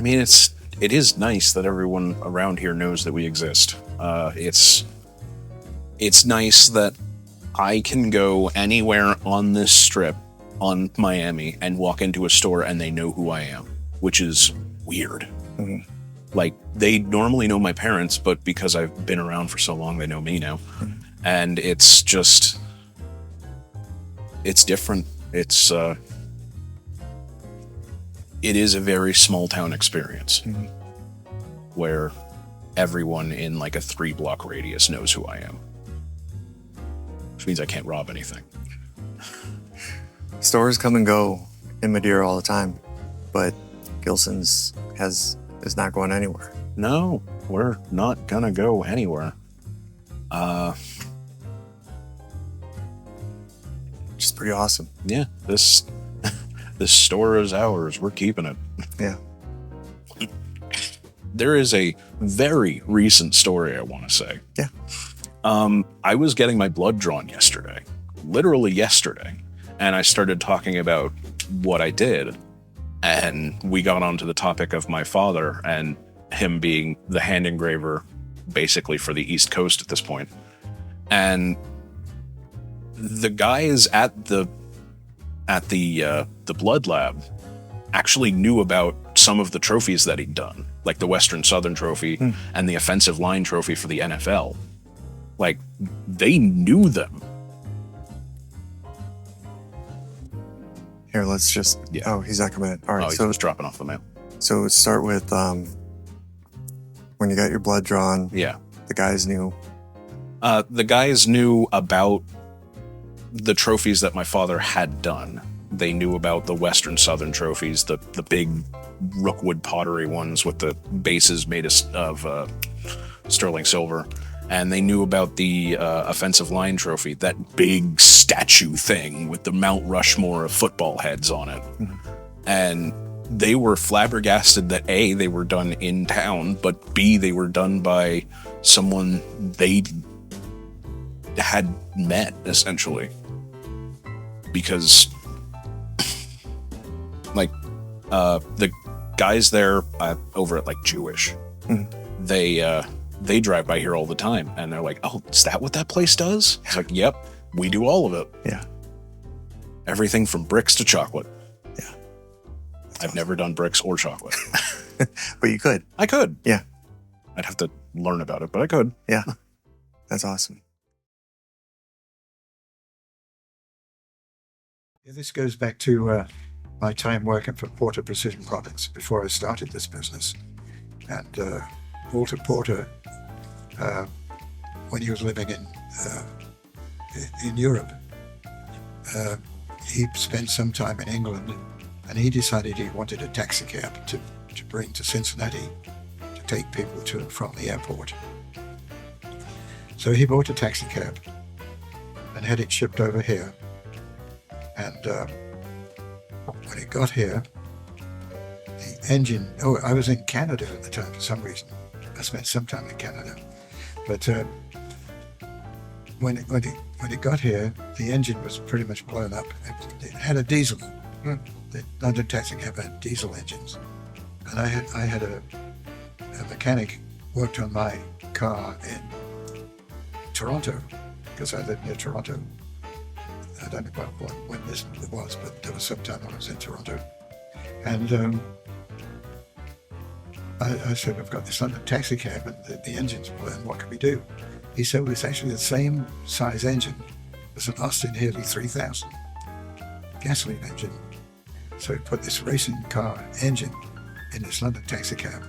mean, it is nice that everyone around here knows that we exist. It's nice that I can go anywhere on this strip on Miami and walk into a store and they know who I am, which is weird. Mm-hmm. Like, they normally know my parents, but because I've been around for so long, they know me now. Mm-hmm. And it's different. It is a very small town experience Mm-hmm. where everyone in like a 3-block radius knows who I am. Which means I can't rob anything. Stores come and go in Madeira all the time, but Gilsons is not going anywhere. No, we're not gonna go anywhere. Which is pretty awesome. Yeah, this store is ours. We're keeping it. Yeah. There is a very recent story I want to say. Yeah. I was getting my blood drawn yesterday, literally yesterday, and I started talking about what I did, and we got onto the topic of my father and him being the hand engraver basically for the East Coast at this point. And the guys at the blood lab actually knew about some of the trophies that he'd done, like the Western Southern Trophy and the Offensive Line Trophy for the NFL. Like, they knew them. Here, let's just. Yeah. Oh, he's not coming in. All right. Oh, he's so just dropping off the mail. So let's start with when you got your blood drawn. Yeah. The guys knew. The guys knew about the trophies that my father had done. They knew about the Western Southern trophies, the big rookwood pottery ones with the bases made of sterling silver. And they knew about the offensive line trophy, that big statue thing with the Mount Rushmore of football heads on it. Mm-hmm. And they were flabbergasted that A, they were done in town, but B, they were done by someone they had met, essentially. Because, like, the guys there over at, like, Jewish, they drive by here all the time, and they're like, oh, is that what that place does? It's like, yep, we do all of it. Yeah. Everything from bricks to chocolate. Yeah. I've never done bricks or chocolate. But you could. I could. Yeah. I'd have to learn about it, but I could. Yeah. That's awesome. Yeah, this goes back to my time working for Porter Precision Products before I started this business. And Walter Porter, when he was living in Europe, he spent some time in England, and he decided he wanted a taxi cab to bring to Cincinnati to take people to and from the airport. So he bought a taxi cab and had it shipped over here. And when it got here, the engine, I was in Canada at the time for some reason. I spent some time in Canada. But when it got here, the engine was pretty much blown up. It had a diesel. The London taxi cab had diesel engines. And I had a mechanic worked on my car in Toronto, because I lived near Toronto. I don't know when this was, but there was some time I was in Toronto. And I said, I've got this London taxi cab and the engine's blown, what can we do? He said, well, it's actually the same size engine as an Austin Healey 3000 gasoline engine. So he put this racing car engine in this London taxi cab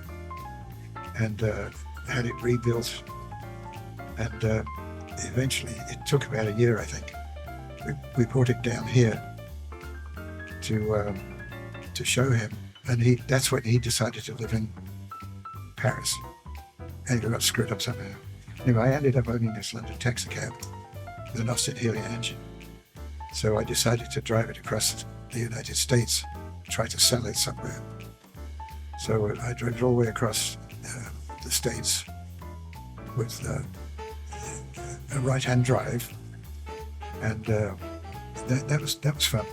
and had it rebuilt. And eventually, it took about a year, I think. We brought it down here to show him, and that's when he decided to live in Paris. And he got screwed up somehow. Anyway, I ended up owning this London taxi cab with an Austin Healey engine. So I decided to drive it across the United States, try to sell it somewhere. So I drove all the way across the States with a right-hand drive, and that was fun.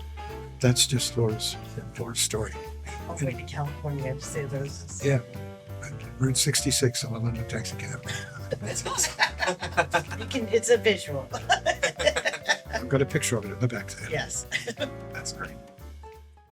That's just Laura's story. All the way to California to say those. Yeah, Route 66 on a London taxi cab. That's awesome. It's a visual. I've got a picture of it in the back there. Yes. That's great.